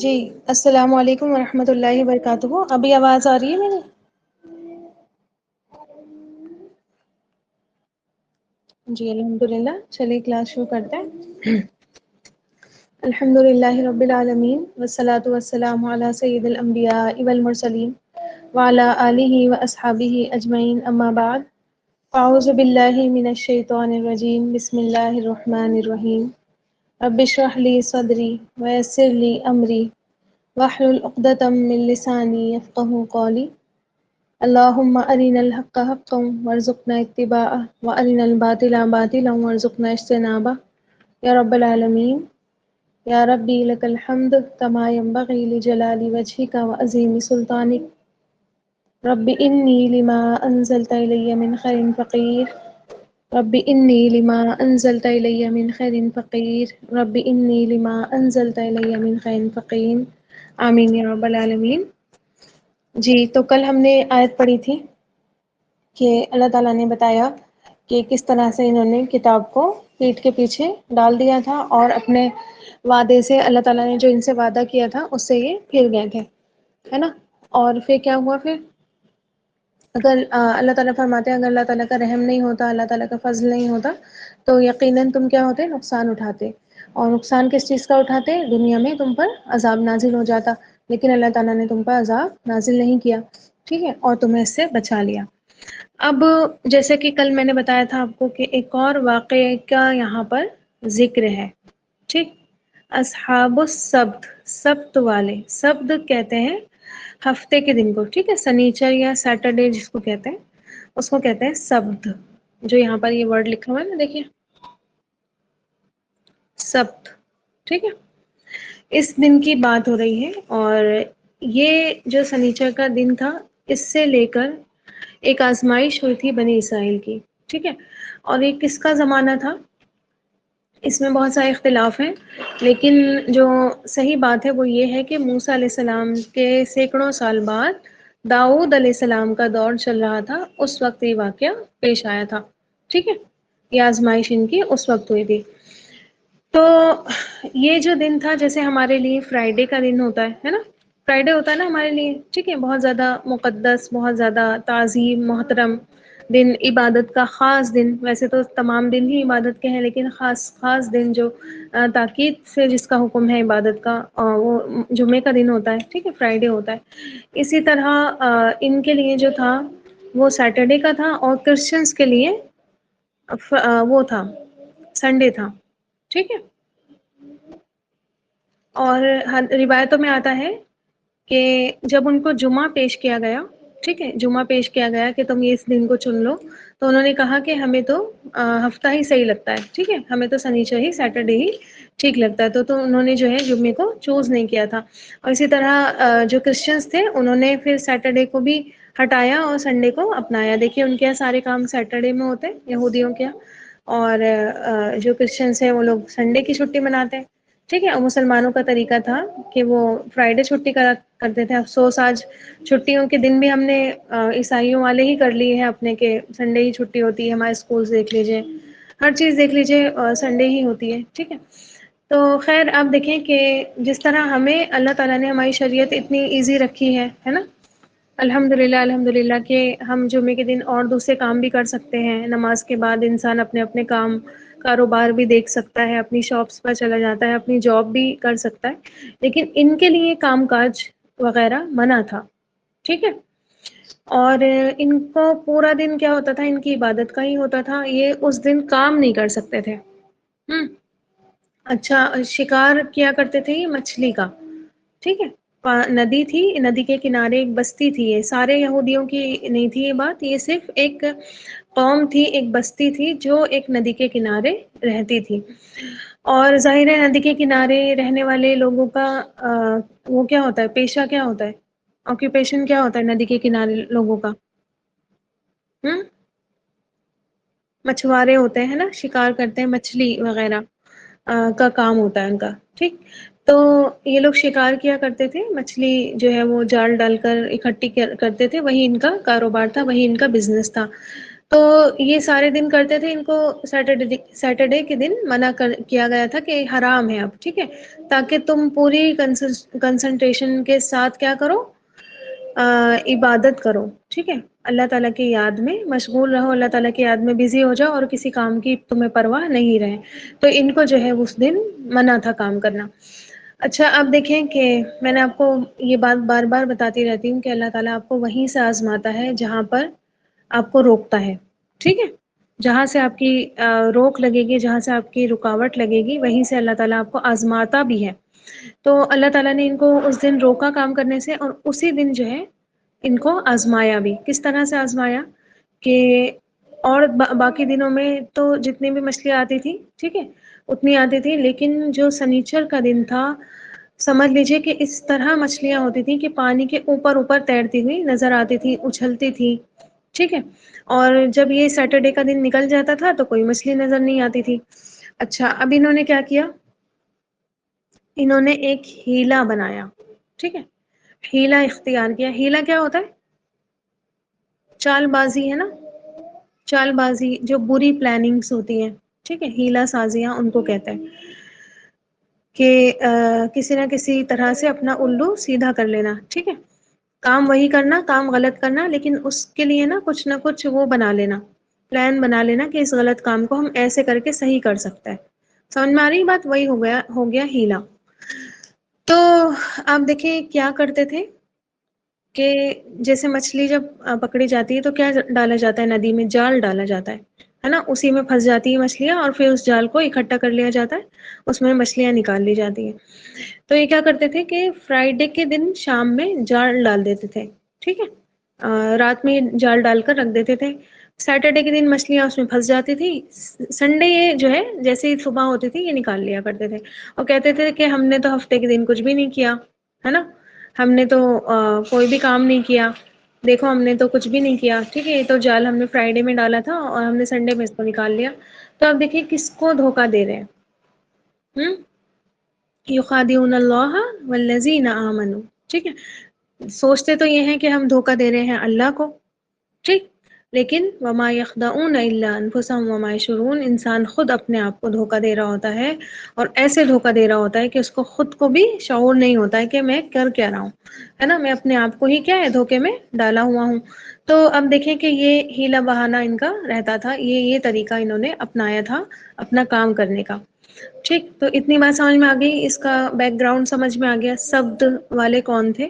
جی السلام علیکم ورحمۃ اللہ وبرکاتہ. ابھی آواز آ رہی ہے میری؟ جی الحمد للہ. چلیے کلاس شروع کرتے ہیں. الحمد للہ رب العالمین والصلاة والسلام علی سید الانبیاء والمرسلین وعلی آلہ واصحابہ اجمعین اما بعد. اعوذ باللہ من الشیطان الرجیم. بسم اللہ الرحمن الرحیم. رب اشرح لی صدری ویسر لی امری واحلل عقدۃ من لسانی یفقہوا قولی. اللہم ارنا الحق حقا وارزقنا اتباعہ وارنا الباطل باطلا وارزقنا اجتنابہ یا رب العالمین. یا ربی لک الحمد کما ینبغی لجلال وجہک وعظیم سلطانک. رب انی لما انزلت الی من خیر فقیر. رب انی لما انزلت الی من خیر فقیر. رب انی لما انزلت الی من خیر فقیر. آمین یا رب العالمین. جی تو کل ہم نے آیت پڑھی تھی کہ اللہ تعالیٰ نے بتایا کہ کس طرح سے انہوں نے کتاب کو پیٹھ کے پیچھے ڈال دیا تھا اور اپنے وعدے سے اللہ تعالیٰ نے جو ان سے وعدہ کیا تھا اس سے یہ پھر گئے تھے، ہے نا. اور پھر کیا ہوا؟ پھر اگر اللہ تعالیٰ فرماتے ہیں اگر اللہ تعالیٰ کا رحم نہیں ہوتا، اللہ تعالیٰ کا فضل نہیں ہوتا تو یقیناً تم کیا ہوتے؟ نقصان اٹھاتے. اور نقصان کس چیز کا اٹھاتے؟ دنیا میں تم پر عذاب نازل ہو جاتا، لیکن اللہ تعالیٰ نے تم پر عذاب نازل نہیں کیا، ٹھیک ہے، اور تمہیں اس سے بچا لیا. اب جیسے کہ کل میں نے بتایا تھا آپ کو کہ ایک اور واقعے کا یہاں پر ذکر ہے، ٹھیک. اصحاب السبت، سبت والے، سبت کہتے ہیں ہفتے کے دن کو، ٹھیک ہے، سنیچر یا سیٹرڈے جس کو کہتے ہیں اس کو کہتے ہیں سبت. جو یہاں پر یہ ورڈ لکھا ہوا ہے نا، دیکھیے، سبت، ٹھیک ہے. اس دن کی بات ہو رہی ہے اور یہ جو سنیچر کا دن تھا اس سے لے کر ایک آزمائش ہوئی تھی بنی اسرائیل کی، ٹھیک ہے. اور یہ کس کا زمانہ تھا؟ اس میں بہت سارے اختلاف ہیں، لیکن جو صحیح بات ہے وہ یہ ہے کہ موسیٰ علیہ السلام کے سینکڑوں سال بعد داؤد علیہ السلام کا دور چل رہا تھا، اس وقت یہ واقعہ پیش آیا تھا، ٹھیک ہے. یہ آزمائش ان کی اس وقت ہوئی تھی. تو یہ جو دن تھا جیسے ہمارے لیے فرائیڈے کا دن ہوتا ہے نا، فرائیڈے ہوتا ہے نا ہمارے لیے، ٹھیک ہے، بہت زیادہ مقدس، بہت زیادہ تعظیم، محترم دن، عبادت کا خاص دن. ویسے تو تمام دن ہی عبادت کے ہیں لیکن خاص خاص دن جو تاکید سے جس کا حکم ہے عبادت کا، وہ جمعے کا دن ہوتا ہے، ٹھیک ہے، فرائیڈے ہوتا ہے. اسی طرح ان کے لیے جو تھا وہ سیٹرڈے کا تھا، اور کرسچنس کے لیے وہ تھا سنڈے تھا، ٹھیک ہے. اور روایتوں میں آتا ہے کہ جب ان کو جمعہ پیش کیا گیا، ٹھیک ہے، جمعہ پیش کیا گیا کہ تم یہ اس دن کو چن لو، تو انہوں نے کہا کہ ہمیں تو ہفتہ ہی صحیح لگتا ہے، ٹھیک ہے، ہمیں تو سنیچر ہی، سیٹرڈے ہی ٹھیک لگتا ہے. تو انہوں نے جو ہے جمعے کو چوز نہیں کیا تھا. اور اسی طرح جو کرسچنس تھے انہوں نے پھر سیٹرڈے کو بھی ہٹایا اور سنڈے کو اپنایا. دیکھیے ان کے یہاں سارے کام سیٹرڈے میں ہوتے ہیں یہودیوں کے یہاں، اور جو کرسچنس ہیں وہ لوگ سنڈے کی چھٹی مناتے ہیں، ٹھیک ہے. اور مسلمانوں کا طریقہ تھا کہ وہ فرائیڈے چھٹی کرا کرتے تھے. افسوس آج چھٹیوں کے دن بھی ہم نے عیسائیوں والے ہی کر لیے ہیں اپنے، کہ سنڈے ہی چھٹی ہوتی ہے. ہمارے اسکولس دیکھ لیجئے، ہر چیز دیکھ لیجئے سنڈے ہی ہوتی ہے، ٹھیک ہے. تو خیر آپ دیکھیں کہ جس طرح ہمیں اللہ تعالیٰ نے ہماری شریعت اتنی ایزی رکھی ہے نا، الحمد للہ کہ ہم جمعے کے دن اور دوسرے کام بھی کر سکتے ہیں. نماز کے بعد انسان اپنے اپنے کام کاروبار بھی دیکھ سکتا ہے، اپنی شاپس پر چلا جاتا ہے، اپنی جاب بھی کر سکتا ہے. لیکن ان کے لیے کام کاج وغیرہ منع تھا، ٹھیک ہے. اور ان کو پورا دن کیا ہوتا تھا؟ ان کی عبادت کا ہی ہوتا تھا. یہ اس دن کام نہیں کر سکتے تھے. اچھا، شکار کیا کرتے تھے یہ مچھلی کا، ٹھیک ہے. ندی تھی، ندی کے کنارے ایک بستی تھی. یہ سارے یہودیوں کی نہیں تھی یہ بات، یہ صرف ایک قوم تھی، ایک بستی تھی جو ایک ندی کے کنارے رہتی تھی. اور ظاہر ہے ندی کے کنارے رہنے والے لوگوں کا وہ کیا ہوتا ہے، پیشہ کیا ہوتا ہے، آکوپیشن کیا ہوتا ہے ندی کے کنارے لوگوں کا؟ مچھوارے ہوتے ہیں نا، شکار کرتے ہیں، مچھلی وغیرہ کا کام ہوتا ہے ان کا، ٹھیک. تو یہ لوگ شکار کیا کرتے تھے، مچھلی جو ہے وہ جال ڈال کر اکٹھی کرتے تھے، وہی ان کا کاروبار تھا، وہی ان کا بزنس تھا. تو یہ سارے دن کرتے تھے، ان کو سیٹرڈے کے دن منع کیا گیا تھا کہ حرام ہے اب، ٹھیک ہے، تاکہ تم پوری کنسنٹریشن کے ساتھ کیا کرو، عبادت کرو، ٹھیک ہے، اللہ تعالیٰ کی یاد میں مشغول رہو، اللہ تعالیٰ کی یاد میں بزی ہو جاؤ اور کسی کام کی تمہیں پرواہ نہیں رہے۔ تو ان کو جو ہے اس دن منع تھا کام کرنا۔ اچھا اب دیکھیں کہ میں نے آپ کو یہ بات بار بار بتاتی رہتی ہوں کہ اللہ تعالیٰ آپ کو وہیں سے آزماتا ہے جہاں پر آپ کو روکتا ہے، ٹھیک ہے، جہاں سے آپ کی روک لگے گی، جہاں سے آپ کی رکاوٹ لگے گی، وہیں سے اللہ تعالیٰ آپ کو آزماتا بھی ہے۔ تو اللہ تعالیٰ نے ان کو اس دن روکا کام کرنے سے، اور اسی دن جو ہے ان کو آزمایا بھی۔ کس طرح سے آزمایا کہ اور باقی دنوں میں تو جتنی بھی مچھلیاں آتی تھی، ٹھیک ہے، اتنی آتی تھی، لیکن جو سنیچر کا دن تھا، سمجھ لیجئے کہ اس طرح مچھلیاں ہوتی تھیں کہ پانی کے اوپر اوپر تیرتی ہوئی نظر آتی تھی، اچھلتی تھی، ٹھیک ہے، اور جب یہ سیٹرڈے کا دن نکل جاتا تھا تو کوئی مچھلی نظر نہیں آتی تھی۔ اچھا اب انہوں نے کیا کیا، انہوں نے ایک ہیلا بنایا، ٹھیک ہے، ہیلا اختیار کیا۔ ہیلا کیا ہوتا ہے؟ چال بازی ہے نا، چال بازی، جو بری پلاننگز ہوتی ہیں، ٹھیک ہے، ہیلا سازیاں ان کو کہتے ہیں، کہ کسی نہ کسی طرح سے اپنا الو سیدھا کر لینا، ٹھیک ہے، کام وہی کرنا، کام غلط کرنا، لیکن اس کے لیے نا کچھ نہ کچھ وہ بنا لینا، پلان بنا لینا کہ اس غلط کام کو ہم ایسے کر کے صحیح کر سکتے ہیں۔ سمجھ میں آ رہی بات؟ وہی ہو گیا ہیلا۔ تو آپ دیکھیں کیا کرتے تھے کہ جیسے مچھلی جب پکڑی جاتی ہے تو کیا ڈالا جاتا ہے ندی میں؟ جال ڈالا جاتا ہے نا، اسی میں پھنس جاتی ہے مچھلیاں، اور پھر اس جال کو اکٹھا کر لیا جاتا ہے، اس میں مچھلیاں نکال لی جاتی ہیں۔ تو یہ کیا کرتے تھے کہ فرائیڈے کے دن شام میں جال ڈال دیتے تھے، ٹھیک ہے، رات میں جال ڈال کر رکھ دیتے تھے، سیٹرڈے کے دن مچھلیاں اس میں پھنس جاتی تھی، سنڈے یہ جو ہے جیسے ہی صبح ہوتی تھی یہ نکال لیا کرتے تھے، اور کہتے تھے کہ ہم نے تو ہفتے کے دن کچھ بھی نہیں کیا ہے نا، ہم نے تو کوئی بھی کام نہیں کیا، دیکھو ہم نے تو کچھ بھی نہیں کیا، ٹھیک ہے، یہ تو جال ہم نے فرائیڈے میں ڈالا تھا اور ہم نے سنڈے میں اس کو نکال لیا۔ تو اب دیکھیں کس کو دھوکہ دے رہے ہیں، یخادعون اللہ والذین آمنوا، ٹھیک ہے، سوچتے تو یہ ہیں کہ ہم دھوکہ دے رہے ہیں اللہ کو، ٹھیک، لیکن وما یخدعون الا انفسهم وما یشعرون، انسان خود اپنے آپ کو دھوکہ دے رہا ہوتا ہے، اور ایسے دھوکہ دے رہا ہوتا ہے کہ اس کو خود کو بھی شعور نہیں ہوتا ہے کہ میں کر کیا رہا ہوں، ہے نا، میں اپنے آپ کو ہی کیا ہے دھوکے میں ڈالا ہوا ہوں۔ تو اب دیکھیں کہ یہ ہیلا بہانہ ان کا رہتا تھا، یہ طریقہ انہوں نے اپنایا تھا اپنا کام کرنے کا، ٹھیک۔ تو اتنی بات سمجھ میں آ گئی، اس کا بیک گراؤنڈ سمجھ میں آ گیا، سبد والے کون تھے،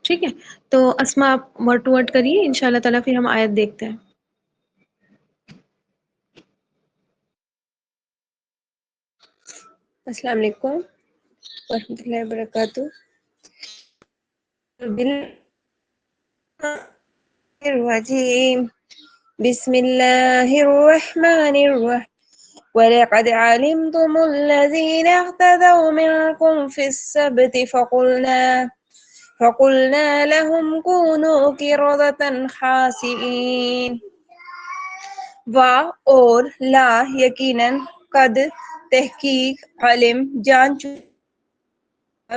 ٹھیک ہے۔ تو اسما آپ ورڈ ٹو ورڈ کریے ان شاء اللہ تعالیٰ، پھر ہم آیت دیکھتے ہیں۔ السلام علیکم ورحمۃ اللہ وبرکاتہ۔ الرجیم، بسم اللہ الرحمن الرحیم، وَلَقَدْ عَلِمْتُمُ الَّذِينَ اعْتَدَوْا مِنْكُمْ فِي السَّبْتِ فَقُلْنَا لَهُمْ كُونُوا قِرَدَةً خَاسِئِينَ۔ اور لا یقیناً، قد تحقیق، علم جان چکا،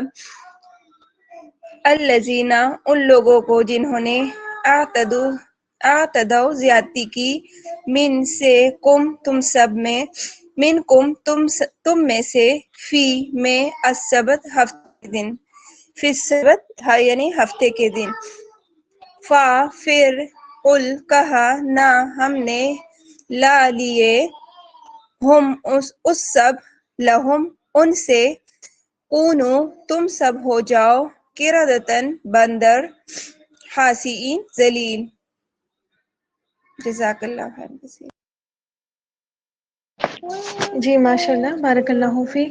الذین ان لوگوں کو جنہوں نے اعتدوا زیادتی کی، من سے کم تم سب میں، من کم تم میں سے، فی میں، السبت ہفتے کے دن، فی السبت یعنی ہفتے کے دن، فا پھر، قل کہا، نہ ہم نے، لا لیے، ہم اس سب، لہم ان سے، کونو تم سب ہو جاؤ، قردۃً بندر، خاسئین ذلیل۔ جزاک اللہ خیر۔ جی ماشاء اللہ، بارک اللہ فی۔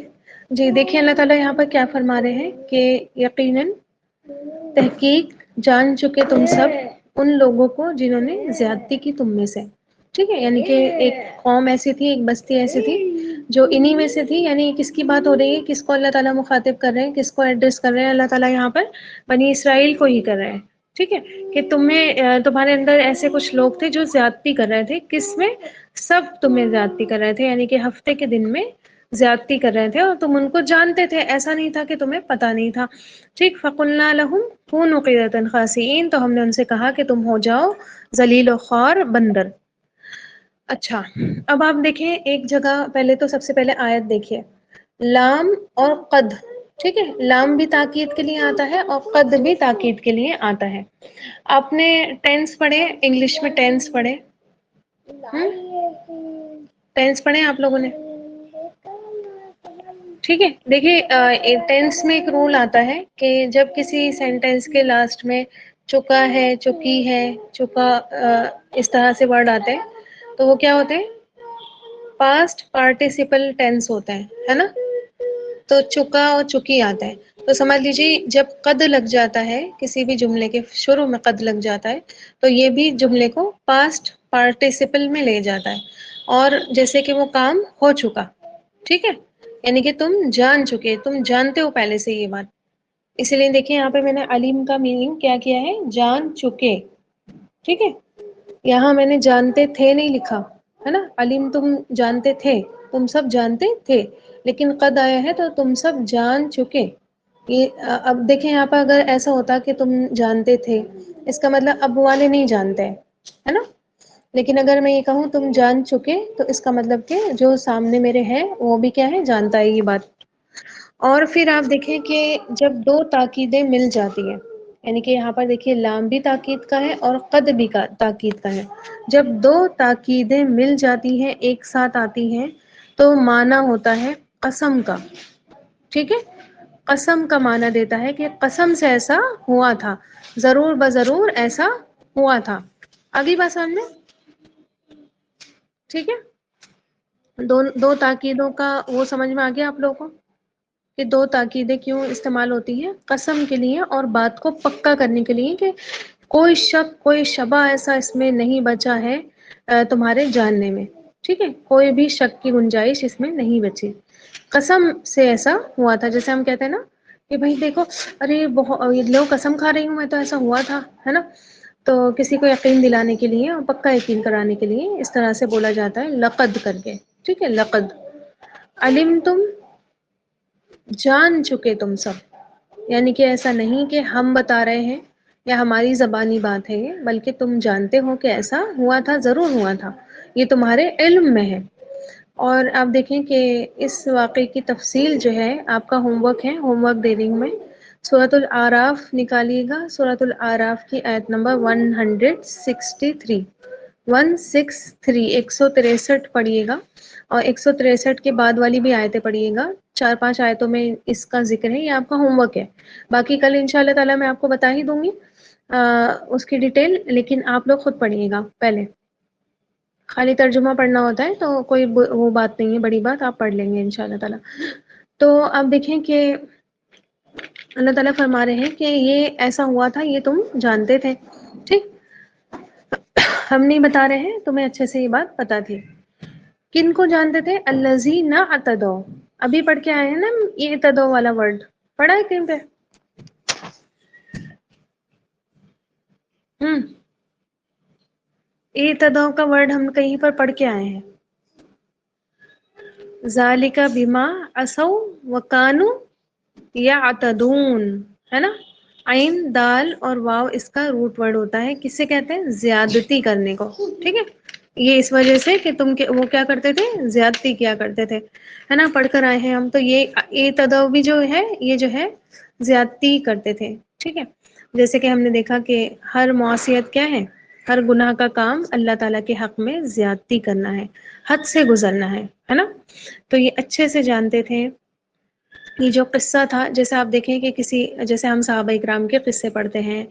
جی دیکھیں اللہ تعالیٰ یہاں پر کیا فرما رہے ہیں کہ یقیناً، تحقیق، جان چکے تم سب ان لوگوں کو جنہوں نے زیادتی کی تم میں سے، ٹھیک ہے، یعنی کہ ایک قوم ایسی تھی، ایک بستی ایسی تھی جو انہی میں سے تھی۔ یعنی کس کی بات ہو رہی ہے، کس کو اللہ تعالیٰ مخاطب کر رہے ہیں، کس کو ایڈریس کر رہے ہیں اللہ تعالیٰ یہاں پر؟ بنی اسرائیل کو ہی کر رہے ہیں، ٹھیک ہے، کہ تمہارے اندر ایسے کچھ لوگ تھے جو زیادتی کر رہے تھے، کس میں؟ سب تمہیں زیادتی کر رہے تھے، یعنی کہ ہفتے کے دن میں زیادتی کر رہے تھے، اور تم ان کو جانتے تھے، ایسا نہیں تھا کہ تمہیں پتہ نہیں تھا، ٹھیک۔ فَقُلْنَا لَهُمْ كُونُوا قِرَدَةً خَاسِئِينَ، تو ہم نے ان سے کہا کہ تم ہو جاؤ ذلیل و خوار بندر، اچھا، اب آپ دیکھیں ایک جگہ، پہلے تو سب سے پہلے آیت دیکھیے، لام اور قد، ٹھیک ہے، لام بھی تاکید کے لیے آتا ہے اور قد بھی تاکید کے لیے آتا ہے۔ آپ نے ٹینس پڑھے، انگلش میں ٹینس پڑھے، ٹینس پڑھے آپ لوگوں نے؟ ٹھیک ہے، دیکھیے ٹینس میں ایک رول آتا ہے کہ جب کسی سینٹینس کے لاسٹ میں چکا ہے، چکی ہے، چکا، اس طرح سے ورڈ آتے ہیں تو وہ کیا ہوتے ہیں؟ پاسٹ پارٹیسپل ٹینس ہوتا ہے نا؟ تو چکا اور چکی آتا ہے۔ تو سمجھ لیجیے جب قد لگ جاتا ہے کسی بھی جملے کے شروع میں، قد لگ جاتا ہے تو یہ بھی جملے کو پاسٹ پارٹیسپل میں لے جاتا ہے، اور جیسے کہ وہ کام ہو چکا، ٹھیک ہے، یعنی کہ تم جان چکے، تم جانتے ہو پہلے سے یہ بات۔ اسی لیے دیکھیں یہاں پہ میں نے علیم کا میننگ کیا کیا ہے؟ جان چکے، ٹھیک ہے، یہاں میں نے جانتے تھے نہیں لکھا ہے نا، علیم تم جانتے تھے، تم سب جانتے تھے، لیکن قد آیا ہے تو تم سب جان چکے۔ یہ اب دیکھیں یہاں پہ اگر ایسا ہوتا کہ تم جانتے تھے، اس کا مطلب اب والے نہیں جانتے ہیں، ہے نا؟ لیکن اگر میں یہ کہوں تم جان چکے تو اس کا مطلب کہ جو سامنے میرے ہے وہ بھی کیا ہے؟ جانتا ہے یہ بات۔ اور پھر آپ دیکھیں کہ جب دو تاکیدیں مل جاتی ہیں، یعنی کہ یہاں پر دیکھیے لام بھی تاکید کا ہے اور قد بھی تاکید کا ہے، جب دو تاکیدیں مل جاتی ہیں، ایک ساتھ آتی ہیں، تو معنی ہوتا ہے قسم کا، ٹھیک ہے، قسم کا معنی دیتا ہے کہ قسم سے ایسا ہوا تھا، ضرور بضرور ایسا ہوا تھا۔ اگلی بات سمجھ میں؟ ٹھیک ہے، دو تاکیدوں کا وہ سمجھ میں آ گیا آپ لوگوں کو کہ دو تاکیدیں کیوں استعمال ہوتی ہیں؟ قسم کے لیے اور بات کو پکا کرنے کے لیے کہ کوئی شک، کوئی شبہ ایسا اس میں نہیں بچا ہے تمہارے جاننے میں، ٹھیک ہے، کوئی بھی شک کی گنجائش اس میں نہیں بچی، قسم سے ایسا ہوا تھا۔ جیسے ہم کہتے ہیں نا کہ بھائی دیکھو، ارے بہت لوگ قسم کھا رہی ہوں میں تو ایسا ہوا تھا، ہے نا؟ تو کسی کو یقین دلانے کے لیے اور پکا یقین کرانے کے لیے اس طرح سے بولا جاتا ہے لقد کر کے، ٹھیک ہے، لقد علم تم، جان چکے تم سب، یعنی کہ ایسا نہیں کہ ہم بتا رہے ہیں یا ہماری زبانی بات ہے یہ، بلکہ تم جانتے ہو کہ ایسا ہوا تھا، ضرور ہوا تھا، یہ تمہارے علم میں ہے۔ اور آپ دیکھیں کہ اس واقعے کی تفصیل جو ہے آپ کا ہوم ورک ہے، ہوم ورک دے رہی ہوں میں، سورۃ الاعراف نکالیے گا، سورۃ الاعراف کی آیت نمبر 163، 163، 163 پڑھیے گا، اور 163 کے بعد والی بھی آیتیں پڑھیے گا، 4-5 آیتوں میں اس کا ذکر ہے، یہ آپ کا ہوم ورک ہے، باقی کل انشاءاللہ تعالی میں آپ کو بتا ہی دوں گی اس کی ڈیٹیل، لیکن آپ لوگ خود پڑھیے گا پہلے، خالی ترجمہ پڑھنا ہوتا ہے تو کوئی وہ بات نہیں ہے، بڑی بات، آپ پڑھ لیں گے انشاءاللہ تعالی۔ تو آپ دیکھیں کہ اللہ تعالیٰ فرما رہے ہیں کہ یہ ایسا ہوا تھا، یہ تم جانتے تھے، ٹھیک، ہم نہیں بتا رہے ہیں، تمہیں اچھے سے یہ بات پتا تھی۔ کن کو جانتے تھے؟ الذین اعتدوا، ابھی پڑھ کے آئے ہیں نا یہ اعتدوا والا ورڈ، پڑھا ہے کہیں پہ؟ اعتدوا کا ورڈ ہم کہیں پر پڑھ کے آئے ہیں، ذالک بما عصوا وکانوا یعتدون، ہے نا؟ عین، دال اور واو اس کا روٹ ورڈ ہوتا ہے، کسے کہتے ہیں؟ زیادتی کرنے کو، ٹھیک ہے، یہ اس وجہ سے کہ تم وہ کیا کرتے تھے؟ زیادتی کیا کرتے تھے، ہے نا؟ پڑھ کر آئے ہیں ہم تو، یہ تدوی جو ہے یہ جو ہے زیادتی کرتے تھے، ٹھیک ہے، جیسے کہ ہم نے دیکھا کہ ہر معصیت کیا ہے؟ ہر گناہ کا کام اللہ تعالیٰ کے حق میں زیادتی کرنا ہے، حد سے گزرنا ہے نا؟ تو یہ اچھے سے جانتے تھے۔ یہ جو قصہ تھا، جیسے آپ دیکھیں کہ جیسے ہم صحابہ اکرام کے قصے پڑھتے ہیں،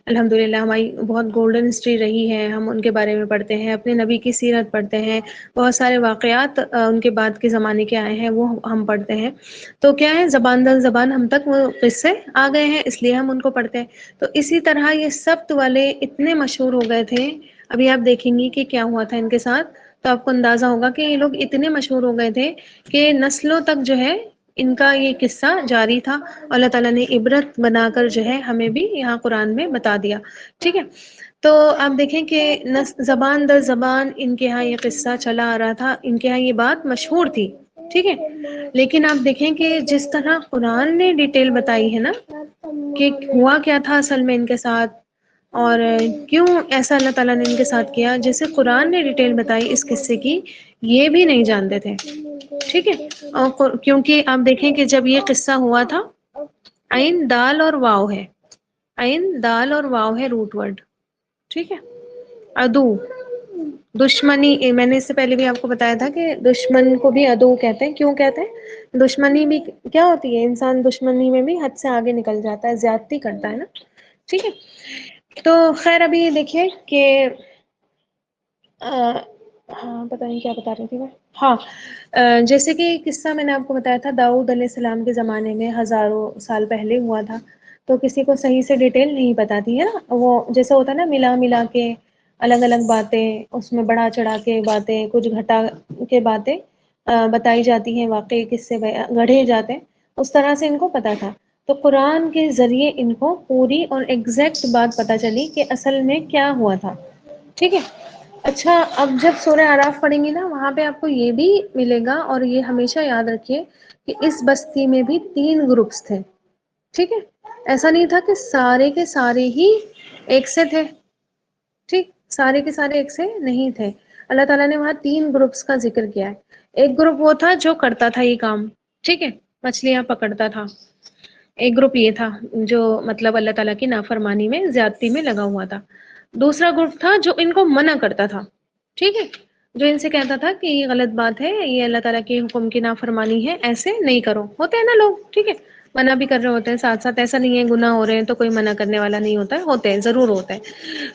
الحمدللہ ہماری بہت گولڈن ہسٹری رہی ہے، ہم ان کے بارے میں پڑھتے ہیں، اپنے نبی کی سیرت پڑھتے ہیں، بہت سارے واقعات ان کے بعد کے زمانے کے آئے ہیں وہ ہم پڑھتے ہیں، تو کیا ہے، زبان در زبان ہم تک وہ قصے آ گئے ہیں، اس لیے ہم ان کو پڑھتے ہیں۔ تو اسی طرح یہ سبت والے اتنے مشہور ہو گئے تھے، ابھی آپ دیکھیں گی کہ کیا ہوا تھا ان کے ساتھ، تو آپ کو اندازہ ہوگا کہ یہ لوگ اتنے مشہور ہو گئے تھے کہ نسلوں تک جو ہے ان کا یہ قصہ جاری تھا، اللہ تعالیٰ نے عبرت بنا کر جو ہے ہمیں بھی یہاں قرآن میں بتا دیا، ٹھیک ہے۔ تو آپ دیکھیں کہ زبان در زبان ان کے ہاں یہ قصہ چلا آ رہا تھا، ان کے ہاں یہ بات مشہور تھی، ٹھیک ہے، لیکن آپ دیکھیں کہ جس طرح قرآن نے ڈیٹیل بتائی ہے نا کہ ہوا کیا تھا اصل میں ان کے ساتھ، اور کیوں ایسا اللہ تعالیٰ نے ان کے ساتھ کیا، جیسے قرآن نے ڈیٹیل بتائی اس قصے کی، یہ بھی نہیں جانتے تھے، ٹھیک ہے۔ اور کیونکہ آپ دیکھیں کہ جب یہ قصہ ہوا تھا، عین دال اور واو ہے، عین دال اور واو ہے روٹ ورڈ، ٹھیک ہے۔ ادو، دشمنی، میں نے اس سے پہلے بھی آپ کو بتایا تھا کہ دشمن کو بھی ادو کہتے ہیں، کیوں کہتے ہیں؟ دشمنی بھی کیا ہوتی ہے، انسان دشمنی میں بھی حد سے آگے نکل جاتا ہے، زیادتی کرتا ہے نا، ٹھیک ہے۔ تو خیر ابھی دیکھیے کہ ہاں پتہ نہیں کیا بتا رہی تھی میں، ہاں جیسے کہ قصہ میں نے آپ کو بتایا تھا داؤد علیہ السلام کے زمانے میں ہزاروں سال پہلے ہوا تھا، تو کسی کو صحیح سے ڈیٹیل نہیں پتا تھی، ہے نا، وہ جیسا ہوتا ہے نا ملا ملا کے الگ الگ باتیں، اس میں بڑا چڑھا کے باتیں، کچھ گھٹا کے باتیں بتائی جاتی ہیں، واقعی کس سے گڑھے جاتے ہیں، اس طرح سے ان کو پتا تھا۔ تو قرآن کے ذریعے ان کو پوری اور ایگزیکٹ بات پتہ چلی کہ اصل میں کیا ہوا تھا، ٹھیک ہے۔ اچھا اب جب سورہ اعراف پڑھیں گی نا، وہاں پہ آپ کو یہ بھی ملے گا، اور یہ ہمیشہ یاد رکھیے کہ اس بستی میں بھی 3 گروپس تھے، ٹھیک ہے۔ ایسا نہیں تھا کہ سارے کے سارے ہی ایک سے تھے، ٹھیک، سارے کے سارے ایک سے نہیں تھے۔ اللہ تعالیٰ نے وہاں 3 گروپس کا ذکر کیا ہے۔ ایک گروپ وہ تھا جو کرتا تھا یہ کام، ٹھیک ہے، مچھلیاں پکڑتا تھا۔ ایک گروپ یہ تھا جو مطلب اللہ تعالیٰ کی نافرمانی میں، زیادتی میں لگا ہوا تھا۔ دوسرا گروپ تھا جو ان کو منع کرتا تھا، ٹھیک ہے، جو ان سے کہتا تھا کہ یہ غلط بات ہے، یہ اللہ تعالیٰ کے حکم کی نافرمانی ہے، ایسے نہیں کرو، ہوتے ہیں نا لوگ، ٹھیک ہے، منع بھی کر رہے ہوتے ہیں ساتھ ساتھ، ایسا نہیں ہے گناہ ہو رہے ہیں تو کوئی منع کرنے والا نہیں ہوتا ہے، ہوتے ہیں، ضرور ہوتے ہیں۔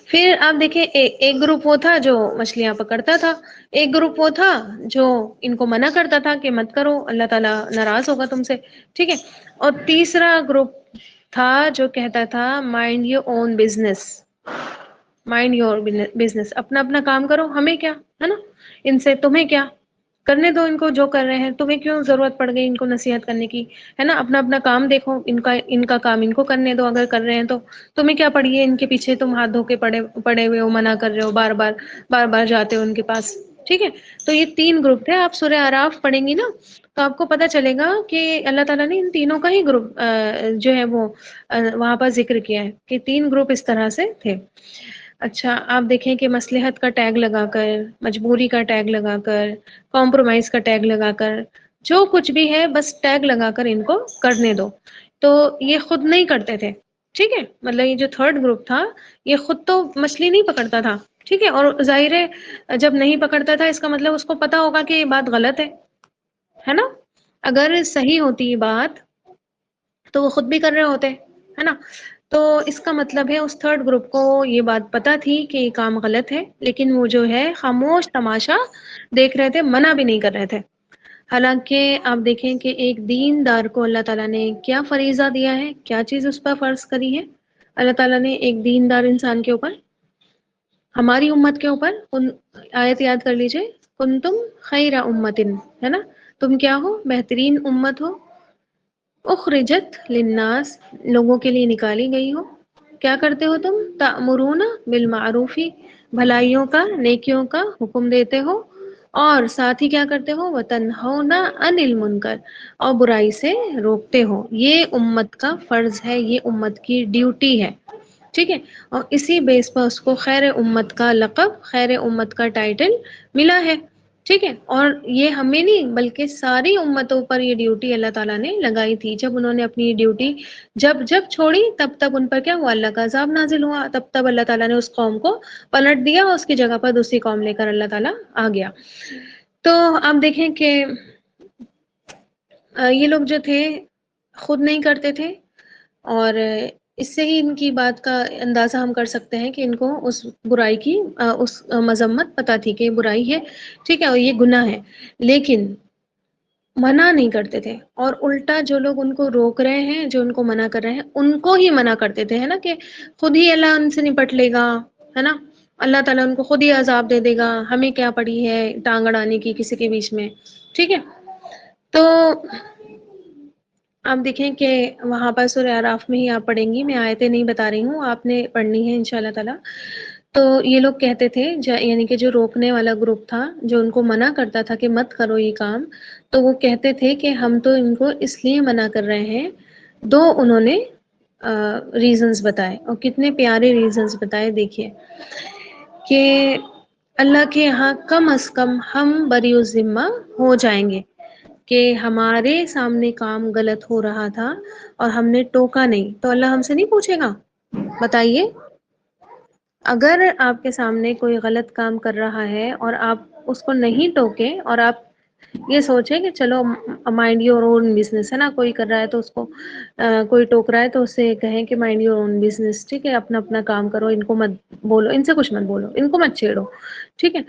پھر آپ دیکھیں ایک گروپ وہ تھا جو مچھلیاں پکڑتا تھا، ایک گروپ وہ تھا جو ان کو منع کرتا تھا کہ مت کرو، اللہ تعالیٰ ناراض ہوگا تم سے، ٹھیک ہے۔ اور تیسرا گروپ تھا جو کہتا تھا mind your own business, mind your business, اپنا اپنا کام کرو، ہمیں کیا، ہے نا، ان سے تمہیں کیا، کرنے دو ان کو جو کر رہے ہیں، تمہیں کیوں ضرورت پڑ گئی ان کو نصیحت کرنے کی، ہے نا، اپنا اپنا کام دیکھو، ان کا کام ان کو کرنے دو، اگر کر رہے ہیں تو تمہیں کیا پڑی ہے ان کے پیچھے، تم ہاتھ دھو کے پڑے ہوئے ہو، منع کر رہے ہو، بار بار جاتے ہو ان کے پاس، ٹھیک ہے۔ تو یہ 3 گروپ تھے، آپ سورہ اعراف پڑھیں گی نا تو آپ کو پتہ چلے گا کہ اللہ تعالیٰ نے ان تینوں کا ہی گروپ جو ہے وہ وہاں پر ذکر کیا ہے کہ 3 گروپ اس طرح سے تھے۔ اچھا آپ دیکھیں کہ مصلحت کا ٹیگ لگا کر، مجبوری کا ٹیگ لگا کر، کمپرومائز کا ٹیگ لگا کر، جو کچھ بھی ہے بس ٹیگ لگا کر ان کو کرنے دو، تو یہ خود نہیں کرتے تھے، ٹھیک ہے، مطلب یہ جو 3rd گروپ تھا یہ خود تو مچھلی نہیں پکڑتا تھا، ٹھیک ہے، اور ظاہر ہے جب نہیں پکڑتا تھا اس کا مطلب اس کو پتا ہوگا کہ یہ بات غلط ہے نا، اگر صحیح ہوتی یہ بات تو وہ خود بھی کر رہے ہوتے، ہے نا۔ تو اس کا مطلب ہے اس 3rd گروپ کو یہ بات پتا تھی کہ یہ کام غلط ہے، لیکن وہ جو ہے خاموش تماشا دیکھ رہے تھے، منع بھی نہیں کر رہے تھے۔ حالانکہ آپ دیکھیں کہ ایک دیندار کو اللہ تعالیٰ نے کیا فریضہ دیا ہے، کیا چیز اس پر فرض کری ہے اللہ تعالیٰ نے ایک دیندار انسان کے اوپر، ہماری امت کے اوپر، آیت یاد کر لیجئے، کنتم خیر امتن، ہے نا، تم کیا ہو، بہترین امت ہو، اخرجت للناس، لوگوں کے لیے نکالی گئی ہو، کیا کرتے ہو تم، تأمرون بالمعروفی، بھلائیوں کا، نیکیوں کا حکم دیتے ہو، اور ساتھ ہی کیا کرتے ہو، وتنہون عن المنکر، اور برائی سے روکتے ہو، یہ امت کا فرض ہے، یہ امت کی ڈیوٹی ہے، ٹھیک ہے۔ اور اسی بیس پر اس کو خیر امت کا لقب، خیر امت کا ٹائٹل ملا ہے، ٹھیک ہے۔ اور یہ ہمیں نہیں بلکہ ساری امتوں پر یہ ڈیوٹی اللہ تعالیٰ نے لگائی تھی، جب انہوں نے اپنی ڈیوٹی جب چھوڑی تب ان پر کیا ہوا، اللہ کا عذاب نازل ہوا، تب اللہ تعالیٰ نے اس قوم کو پلٹ دیا، اس کی جگہ پر دوسری قوم لے کر اللہ تعالیٰ آ گیا۔ تو آپ دیکھیں کہ یہ لوگ جو تھے خود نہیں کرتے تھے، اور اس سے ہی ان کی بات کا اندازہ ہم کر سکتے ہیں کہ ان کو اس برائی کی اس مذمت پتہ تھی کہ یہ برائی ہے، ٹھیک ہے، اور یہ گناہ ہے، لیکن منع نہیں کرتے تھے، اور الٹا جو لوگ ان کو روک رہے ہیں، جو ان کو منع کر رہے ہیں، ان کو ہی منع کرتے تھے، ہے نا، کہ خود ہی اللہ ان سے نپٹ لے گا، ہے نا، اللہ تعالیٰ ان کو خود ہی عذاب دے دے گا، ہمیں کیا پڑی ہے ٹانگ اڑانے کی کسی کے بیچ میں، ٹھیک ہے۔ تو آپ دیکھیں کہ وہاں پر سورہ اعراف میں ہی آپ پڑھیں گی، میں آیتیں نہیں بتا رہی ہوں، آپ نے پڑھنی ہے انشاءاللہ تعالی۔ تو یہ لوگ کہتے تھے یعنی کہ جو روکنے والا گروپ تھا، جو ان کو منع کرتا تھا کہ مت کرو یہ کام، تو وہ کہتے تھے کہ ہم تو ان کو اس لیے منع کر رہے ہیں، دو انہوں نے ریزنز بتائے، اور کتنے پیارے ریزنز بتائے. دیکھیے کہ اللہ کے یہاں کم از کم ہم بری الذمہ ہو جائیں گے کہ ہمارے سامنے کام غلط ہو رہا تھا اور ہم نے ٹوکا نہیں، تو اللہ ہم سے نہیں پوچھے گا؟ بتائیے. اگر آپ کے سامنے کوئی غلط کام کر رہا ہے اور آپ اس کو نہیں ٹوکے، اور آپ یہ سوچیں کہ چلو مائنڈ یور اون بزنس ہے نا، کوئی کر رہا ہے تو اس کو کوئی ٹوک رہا ہے تو اس سے کہیں کہ مائنڈ یور اون بزنس، ٹھیک ہے، اپنا اپنا کام کرو، ان کو مت بولو، ان سے کچھ مت بولو، ان کو مت چھیڑو، ٹھیک ہے.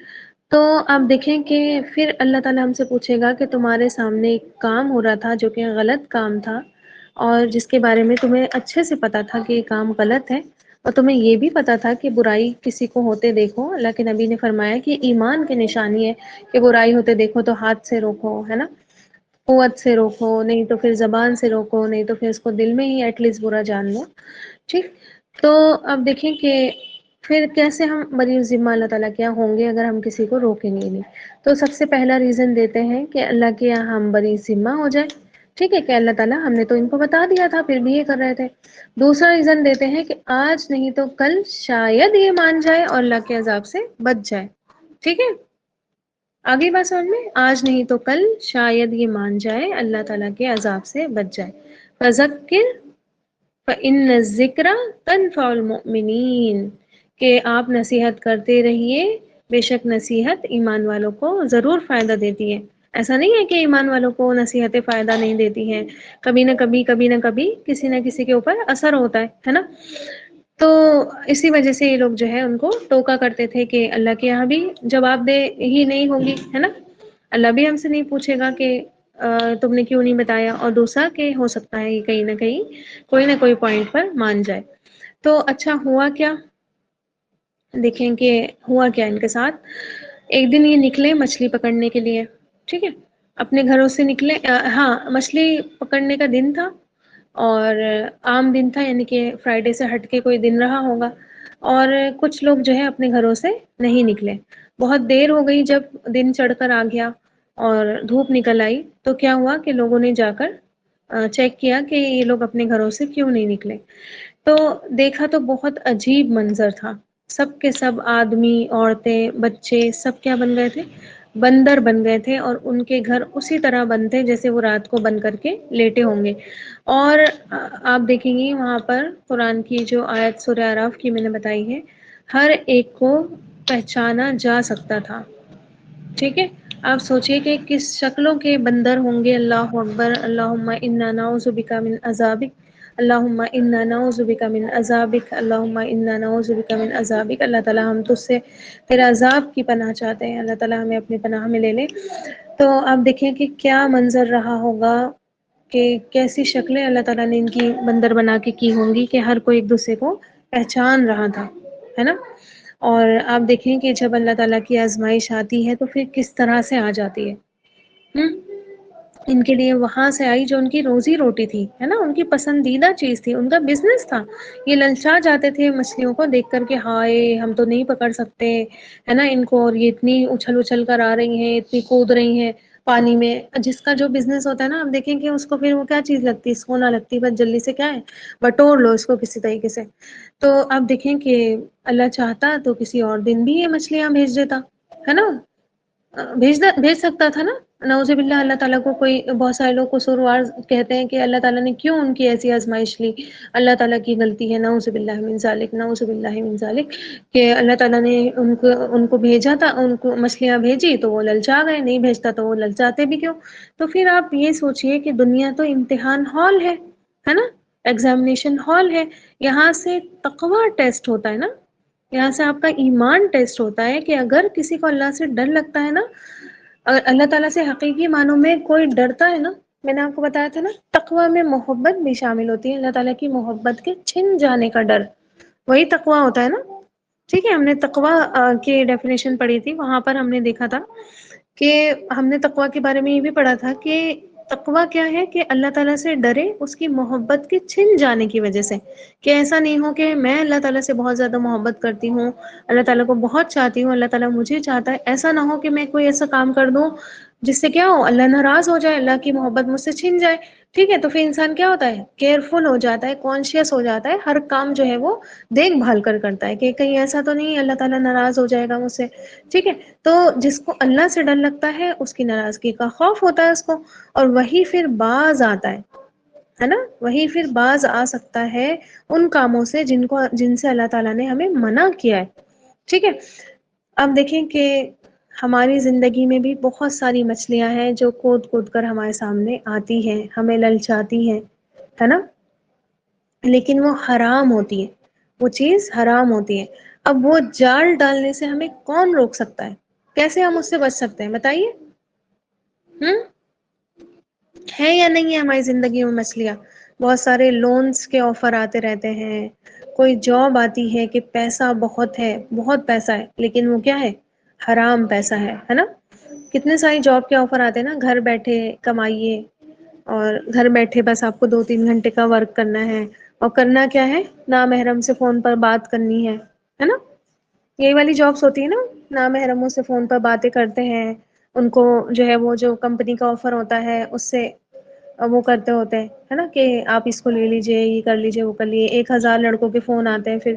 تو آپ دیکھیں کہ پھر اللہ تعالیٰ ہم سے پوچھے گا کہ تمہارے سامنے ایک کام ہو رہا تھا جو کہ غلط کام تھا، اور جس کے بارے میں تمہیں اچھے سے پتا تھا کہ یہ کام غلط ہے، اور تمہیں یہ بھی پتا تھا کہ برائی کسی کو ہوتے دیکھو، اللہ کے نبی نے فرمایا کہ ایمان کی نشانی ہے کہ برائی ہوتے دیکھو تو ہاتھ سے روکو، ہے نا، قوت سے روکو، نہیں تو پھر زبان سے روکو، نہیں تو پھر اس کو دل میں ہی ایٹ لیسٹ برا جان لو. ٹھیک. تو اب دیکھیں کہ پھر کیسے ہم بری ذمہ اللہ تعالیٰ کیا ہوں گے اگر ہم کسی کو روکیں گے نہیں. تو سب سے پہلا ریزن دیتے ہیں کہ اللہ کے یہاں ہم بری ذمہ ہو جائے، ٹھیک ہے، کہ اللہ تعالیٰ ہم نے تو ان کو بتا دیا تھا پھر بھی یہ کر رہے تھے. دوسرا ریزن دیتے ہیں کہ آج نہیں تو کل شاید یہ مان جائے اور اللہ کے عذاب سے بچ جائے. ٹھیک ہے، آگے بات سمجھ میں، آج نہیں تو کل شاید یہ مان جائے، اللہ تعالیٰ کے عذاب سے بچ جائے. فذکر فإن الذکر تنفع المؤمنین، کہ آپ نصیحت کرتے رہیے، بے شک نصیحت ایمان والوں کو ضرور فائدہ دیتی ہے. ایسا نہیں ہے کہ ایمان والوں کو نصیحتیں فائدہ نہیں دیتی ہیں، کبھی نہ کبھی، کبھی نہ کبھی کسی نہ کسی کے اوپر اثر ہوتا ہے نا. تو اسی وجہ سے یہ لوگ جو ہے ان کو ٹوکا کرتے تھے کہ اللہ کے یہاں بھی جواب دہ ہی نہیں ہوگی، ہے نا، اللہ بھی ہم سے نہیں پوچھے گا کہ تم نے کیوں نہیں بتایا، اور دوسرا کہ ہو سکتا ہے کہیں نہ کہیں کوئی نہ کوئی پوائنٹ پر مان جائے. تو اچھا ہوا کیا؟ دیکھیں کہ ہوا کیا ان کے ساتھ. ایک دن یہ نکلے مچھلی پکڑنے کے لیے، ٹھیک ہے، اپنے گھروں سے نکلے. ہاں، مچھلی پکڑنے کا دن تھا اور عام دن تھا، یعنی کہ فرائیڈے سے ہٹ کے کوئی دن رہا ہوگا، اور کچھ لوگ جو ہے اپنے گھروں سے نہیں نکلے. بہت دیر ہو گئی، جب دن چڑھ کر آ گیا اور دھوپ نکل آئی تو کیا ہوا کہ لوگوں نے جا کر چیک کیا کہ یہ لوگ اپنے گھروں سے کیوں نہیں نکلے. تو دیکھا تو بہت عجیب منظر تھا. سب کے سب آدمی، عورتیں، بچے سب کیا بن گئے تھے؟ بندر بن گئے تھے، اور ان کے گھر اسی طرح بند تھے جیسے وہ رات کو بند کر کے لیٹے ہوں گے. اور آپ دیکھیں گی وہاں پر قرآن کی جو آیت سورہ اعراف کی میں نے بتائی ہے، ہر ایک کو پہچانا جا سکتا تھا. ٹھیک ہے، آپ سوچئے کہ کس شکلوں کے بندر ہوں گے. اللہ اکبر، اللہم انا نعوذ بک من عذابک، اللہم انا نعوذ بک من عذابک، اللہم انا نعوذ بک من عذابک. اللہ تعالی ہم تجھ سے تیرے عذاب کی پناہ چاہتے ہیں، اللہ تعالی ہمیں اپنی پناہ میں لے لے. تو آپ دیکھیں کہ کیا منظر رہا ہوگا، کہ کیسی شکلیں اللہ تعالیٰ نے ان کی بندر بنا کے کی ہوں گی کہ ہر کوئی ایک دوسرے کو پہچان رہا تھا، ہے نا. اور آپ دیکھیں کہ جب اللہ تعالیٰ کی آزمائش آتی ہے تو پھر کس طرح سے آ جاتی ہے. ان کے لیے وہاں سے آئی جو ان کی روزی روٹی تھی، ہے نا، ان کی پسندیدہ چیز تھی، ان کا بزنس تھا. یہ للچا جاتے تھے مچھلیوں کو دیکھ کر کے، ہائے ہم تو نہیں پکڑ سکتے، ہے نا، ان کو، اور یہ اتنی اچھل اچھل کر آ رہی ہیں، اتنی کود رہی ہیں پانی میں. جس کا جو بزنس ہوتا ہے نا، آپ دیکھیں کہ اس کو پھر وہ کیا چیز لگتی ہے، سونا لگتی ہے، بس جلدی سے کیا ہے، بٹور لو اس کو کسی طریقے سے. تو آپ دیکھیں کہ اللہ چاہتا تو کسی اور دن بھی یہ مچھلیاں بھیج دیتا، ہے نا، بھیج سکتا تھا نا. نعوذ باللہ، اللہ تعالیٰ کو کوئی، بہت سارے لوگ قصوروار کہتے ہیں کہ اللہ تعالیٰ نے کیوں ان کی ایسی آزمائش لی، اللہ تعالیٰ کی غلطی ہے، نعوذ باللہ من ذالک، نعوذ باللہ من ذالک، کہ اللہ تعالیٰ نے ان کو بھیجا تھا، ان کو مچھلیاں بھیجی تو وہ للچا گئے، نہیں بھیجتا تو وہ للچاتے بھی کیوں. تو پھر آپ یہ سوچئے کہ دنیا تو امتحان ہال ہے نا، ایگزامینیشن ہال ہے. یہاں سے تقویٰ ٹیسٹ ہوتا ہے نا، یہاں سے آپ کا ایمان ٹیسٹ ہوتا ہے کہ اگر کسی کو اللہ سے ڈر لگتا ہے نا، اگر اللہ تعالیٰ سے حقیقی معنوں میں کوئی ڈرتا ہے نا، میں نے آپ کو بتایا تھا نا، تقویٰ میں محبت بھی شامل ہوتی ہے، اللہ تعالیٰ کی محبت کے چھن جانے کا ڈر، وہی تقویٰ ہوتا ہے نا. ٹھیک ہے، ہم نے تقویٰ کی ڈیفینیشن پڑھی تھی، وہاں پر ہم نے دیکھا تھا کہ ہم نے تقویٰ کے بارے میں یہ بھی پڑھا تھا کہ تقویٰ کیا ہے کہ اللہ تعالیٰ سے ڈرے اس کی محبت کے چھن جانے کی وجہ سے. کہ ایسا نہیں ہو کہ میں اللہ تعالیٰ سے بہت زیادہ محبت کرتی ہوں، اللہ تعالیٰ کو بہت چاہتی ہوں، اللہ تعالیٰ مجھے چاہتا ہے، ایسا نہ ہو کہ میں کوئی ایسا کام کر دوں جس سے کیا ہو، اللہ ناراض ہو جائے، اللہ کی محبت مجھ سے چھن جائے. ٹھیک ہے، تو پھر انسان کیا ہوتا ہے، کیئرفل ہو جاتا ہے، کانشیس ہو جاتا ہے، ہر کام جو ہے وہ دیکھ بھال کر کرتا ہے کہ کہیں ایسا تو نہیں اللہ تعالیٰ ناراض ہو جائے گا مجھ سے. ٹھیک ہے، تو جس کو اللہ سے ڈر لگتا ہے اس کی ناراضگی کا خوف ہوتا ہے اس کو، اور وہی پھر باز آتا ہے نا، وہی پھر باز آ سکتا ہے ان کاموں سے جن سے اللہ تعالیٰ نے ہمیں منع کیا ہے. ٹھیک ہے، اب دیکھیں کہ ہماری زندگی میں بھی بہت ساری مچھلیاں ہیں جو کود کود کر ہمارے سامنے آتی ہیں، ہمیں للچاتی ہیں، ہے نا، لیکن وہ حرام ہوتی ہے، وہ چیز حرام ہوتی ہے. اب وہ جال ڈالنے سے ہمیں کون روک سکتا ہے؟ کیسے ہم اس سے بچ سکتے ہیں بتائیے؟ ہم ہے یا نہیں ہے ہماری زندگی میں مچھلیاں؟ بہت سارے لونز کے آفر آتے رہتے ہیں، کوئی جاب آتی ہے کہ پیسہ بہت ہے، بہت پیسہ ہے، لیکن وہ کیا ہے، حرام پیسہ ہے نا. کتنے ساری جاب کے آفر آتے ہیں نا، گھر بیٹھے کمائیے، اور گھر بیٹھے بس آپ کو 2-3 گھنٹے کا ورک کرنا ہے، اور کرنا کیا ہے، نامحرم سے فون پر بات کرنی ہے نا. یہی والی جابس ہوتی ہے نا، نامحرموں سے فون پر باتیں کرتے ہیں، ان کو جو ہے وہ جو کمپنی کا آفر ہوتا ہے اس سے وہ کرتے ہوتے ہیں، ہے نا، کہ آپ اس کو لے لیجئے، یہ کر لیجئے، وہ کر لیجئے. 1,000 لڑکوں کے فون آتے ہیں پھر.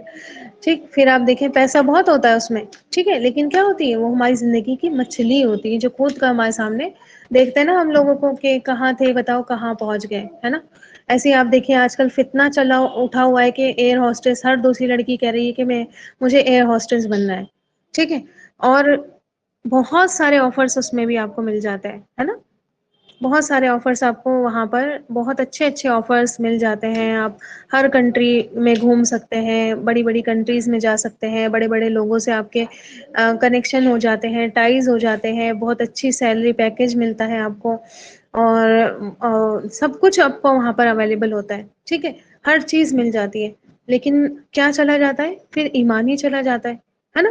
ٹھیک، پھر آپ دیکھیں پیسہ بہت ہوتا ہے اس میں. ٹھیک ہے، لیکن کیا ہوتی ہے، وہ ہماری زندگی کی مچھلی ہوتی ہے جو کود کر ہمارے سامنے دیکھتے ہیں نا ہم لوگوں کو کہ کہاں تھے بتاؤ، کہاں پہنچ گئے، ہے نا. ایسے ہی آپ دیکھیں آج کل فتنہ چلا اٹھا ہوا ہے کہ ایئر ہوسٹس، ہر دوسری لڑکی کہہ رہی ہے کہ مجھے ایئر ہوسٹس بننا ہے. ٹھیک ہے، اور بہت سارے آفرس اس میں بھی آپ کو مل جاتے ہیں، ہے نا. بہت سارے آفرس آپ کو وہاں پر، بہت اچھے اچھے آفرس مل جاتے ہیں. آپ ہر کنٹری میں گھوم سکتے ہیں، بڑی بڑی کنٹریز میں جا سکتے ہیں، بڑے بڑے لوگوں سے آپ کے کنیکشن ہو جاتے ہیں، ٹائز ہو جاتے ہیں، بہت اچھی سیلری پیکیج ملتا ہے آپ کو، اور سب کچھ آپ کو وہاں پر اویلیبل ہوتا ہے. ٹھیک ہے، ہر چیز مل جاتی ہے، لیکن کیا چلا جاتا ہے پھر، ایمان ہی چلا جاتا ہے نا.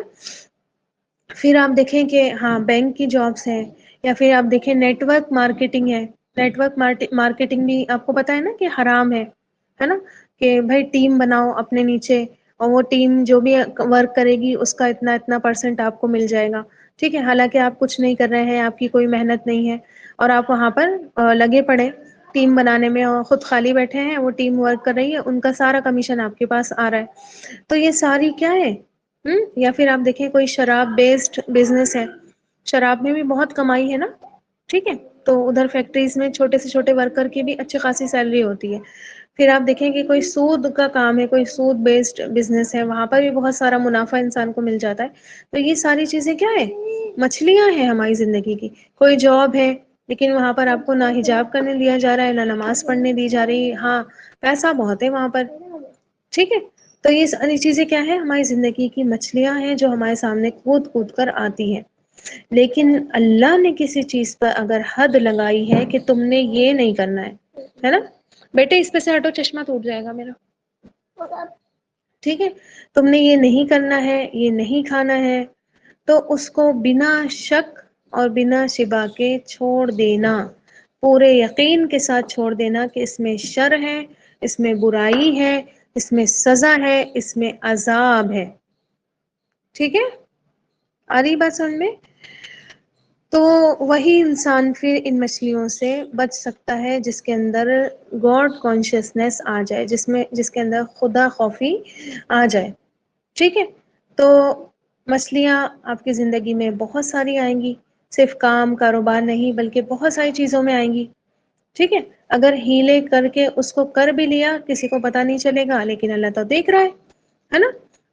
پھر آپ دیکھیں کہ ہاں بینک کی جابس ہیں، یا پھر آپ دیکھیں نیٹ ورک مارکیٹنگ ہے. نیٹ ورک مارکیٹنگ بھی آپ کو پتہ ہے نا کہ حرام ہے نا، کہ بھائی ٹیم بناؤ اپنے نیچے، اور وہ ٹیم جو بھی ورک کرے گی اس کا اتنا اتنا پرسنٹ آپ کو مل جائے گا. ٹھیک ہے، حالانکہ آپ کچھ نہیں کر رہے ہیں، آپ کی کوئی محنت نہیں ہے، اور آپ وہاں پر لگے پڑے ٹیم بنانے میں، اور خود خالی بیٹھے ہیں، وہ ٹیم ورک کر رہی ہے، ان کا سارا کمیشن آپ کے پاس آ رہا ہے. تو یہ ساری کیا ہے، یا پھر آپ دیکھیں کوئی شراب بیسڈ بزنس ہے، شراب میں بھی بہت کمائی ہے نا. ٹھیک ہے، تو ادھر فیکٹریز میں چھوٹے سے چھوٹے ورکر کی بھی اچھی خاصی سیلری ہوتی ہے. پھر آپ دیکھیں کہ کوئی سود کا کام ہے، کوئی سود بیسڈ بزنس ہے، وہاں پر بھی بہت سارا منافع انسان کو مل جاتا ہے. تو یہ ساری چیزیں کیا ہے، مچھلیاں ہیں ہماری زندگی کی. کوئی جاب ہے لیکن وہاں پر آپ کو نہ حجاب کرنے دیا جا رہا ہے، نہ نماز پڑھنے دی جا رہی ہے، ہاں پیسہ بہت ہے وہاں پر. ٹھیک ہے، تو یہ ساری چیزیں کیا ہے، ہماری زندگی کی مچھلیاں ہیں جو ہمارے سامنے کود کود کر آتی ہیں. لیکن اللہ نے کسی چیز پر اگر حد لگائی ہے کہ تم نے یہ نہیں کرنا ہے نا، بیٹے اس پہ سے ہٹو، چشمہ ٹوٹ جائے گا میرا. ٹھیک ہے، تم نے یہ نہیں کرنا ہے، یہ نہیں کھانا ہے، تو اس کو بنا شک اور بنا شبہ کے چھوڑ دینا، پورے یقین کے ساتھ چھوڑ دینا کہ اس میں شر ہے، اس میں برائی ہے، اس میں سزا ہے، اس میں عذاب ہے. ٹھیک ہے، آ رہی بات سمجھ میں؟ تو وہی انسان پھر ان مچھلیوں سے بچ سکتا ہے جس کے اندر گاڈ کانشیسنیس آ جائے، جس کے اندر خدا خوفی آ جائے. ٹھیک ہے، تو مچھلیاں آپ کی زندگی میں بہت ساری آئیں گی، صرف کام کاروبار نہیں بلکہ بہت ساری چیزوں میں آئیں گی. ٹھیک ہے، اگر ہیلے کر کے اس کو کر بھی لیا کسی کو پتا نہیں چلے گا، لیکن اللہ تو دیکھ رہا ہے نا.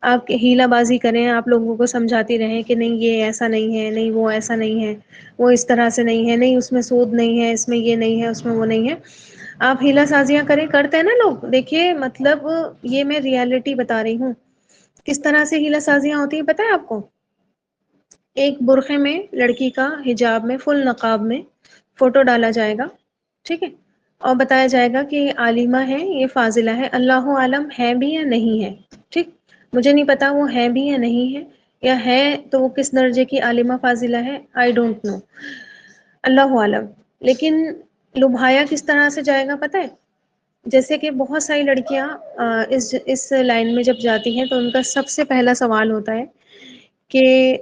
آپ ہیلا بازی کریں، آپ لوگوں کو سمجھاتی رہیں کہ نہیں یہ ایسا نہیں ہے، نہیں وہ ایسا نہیں ہے، وہ اس طرح سے نہیں ہے، نہیں اس میں سود نہیں ہے، اس میں یہ نہیں ہے، اس میں وہ نہیں ہے. آپ ہیلا سازیاں کرتے ہیں نا لوگ، دیکھیے مطلب یہ میں ریالٹی بتا رہی ہوں. کس طرح سے ہیلا سازیاں ہوتی ہیں پتہ ہے آپ کو؟ ایک برقعے میں لڑکی کا حجاب میں فل نقاب میں فوٹو ڈالا جائے گا. ٹھیک ہے، اور بتایا جائے گا کہ عالمہ ہے، یہ فاضلہ ہے، اللہ عالم ہے بھی یا نہیں ہے. ٹھیک، مجھے نہیں پتا وہ ہے بھی یا نہیں ہے، یا ہے تو وہ کس درجے کی عالمہ فاضلہ ہے، آئی ڈونٹ نو، اللہ عالم. لیکن لبھایا کس طرح سے جائے گا پتہ ہے؟ جیسے کہ بہت ساری لڑکیاں اس لائن میں جب جاتی ہیں تو ان کا سب سے پہلا سوال ہوتا ہے کہ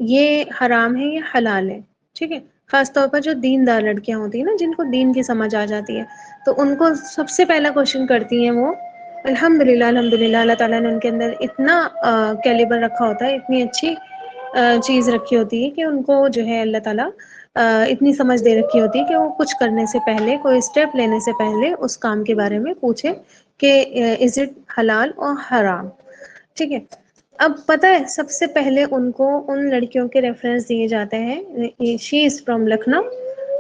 یہ حرام ہے یا حلال ہے. ٹھیک ہے، خاص طور پر جو دیندار لڑکیاں ہوتی ہیں نا، جن کو دین کی سمجھ آ جاتی ہے، تو ان کو سب سے پہلا کوشچن کرتی ہیں وہ الحمدللہ الحمدللہ، اللہ تعالیٰ نے ان کے اندر اتنا کیلیبر رکھا ہوتا ہے، اتنی اچھی چیز رکھی ہوتی ہے کہ ان کو جو ہے اللہ تعالیٰ اتنی سمجھ دے رکھی ہوتی ہے کہ وہ کچھ کرنے سے پہلے، کوئی اسٹیپ لینے سے پہلے اس کام کے بارے میں پوچھے کہ از اٹ حلال اور حرام. ٹھیک ہے. اب پتہ ہے سب سے پہلے ان کو ان لڑکیوں کے ریفرنس دیے جاتے ہیں. She is from Lucknow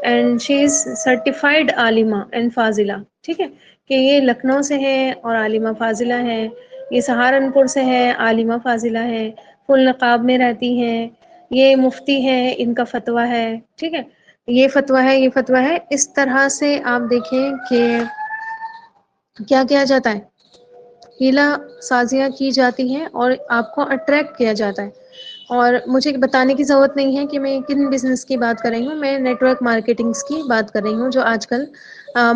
and she is certified alimah and fazilah. ٹھیک ہے، کہ یہ لکھنؤ سے ہے اور عالمہ فاضلہ ہے، یہ سہارنپور سے ہے، عالمہ فاضلہ ہے، فل نقاب میں رہتی ہیں، یہ مفتی ہے، ان کا فتویٰ ہے. ٹھیک ہے، یہ فتویٰ ہے، یہ فتویٰ ہے. اس طرح سے آپ دیکھیں کہ کیا کیا جاتا ہے، ہیلا سازیاں کی جاتی ہیں اور آپ کو اٹریکٹ کیا جاتا ہے. اور مجھے بتانے کی ضرورت نہیں ہے کہ میں کن بزنس کی بات کر رہی ہوں، میں نیٹ ورک مارکیٹنگس کی بات کر رہی ہوں، جو آج کل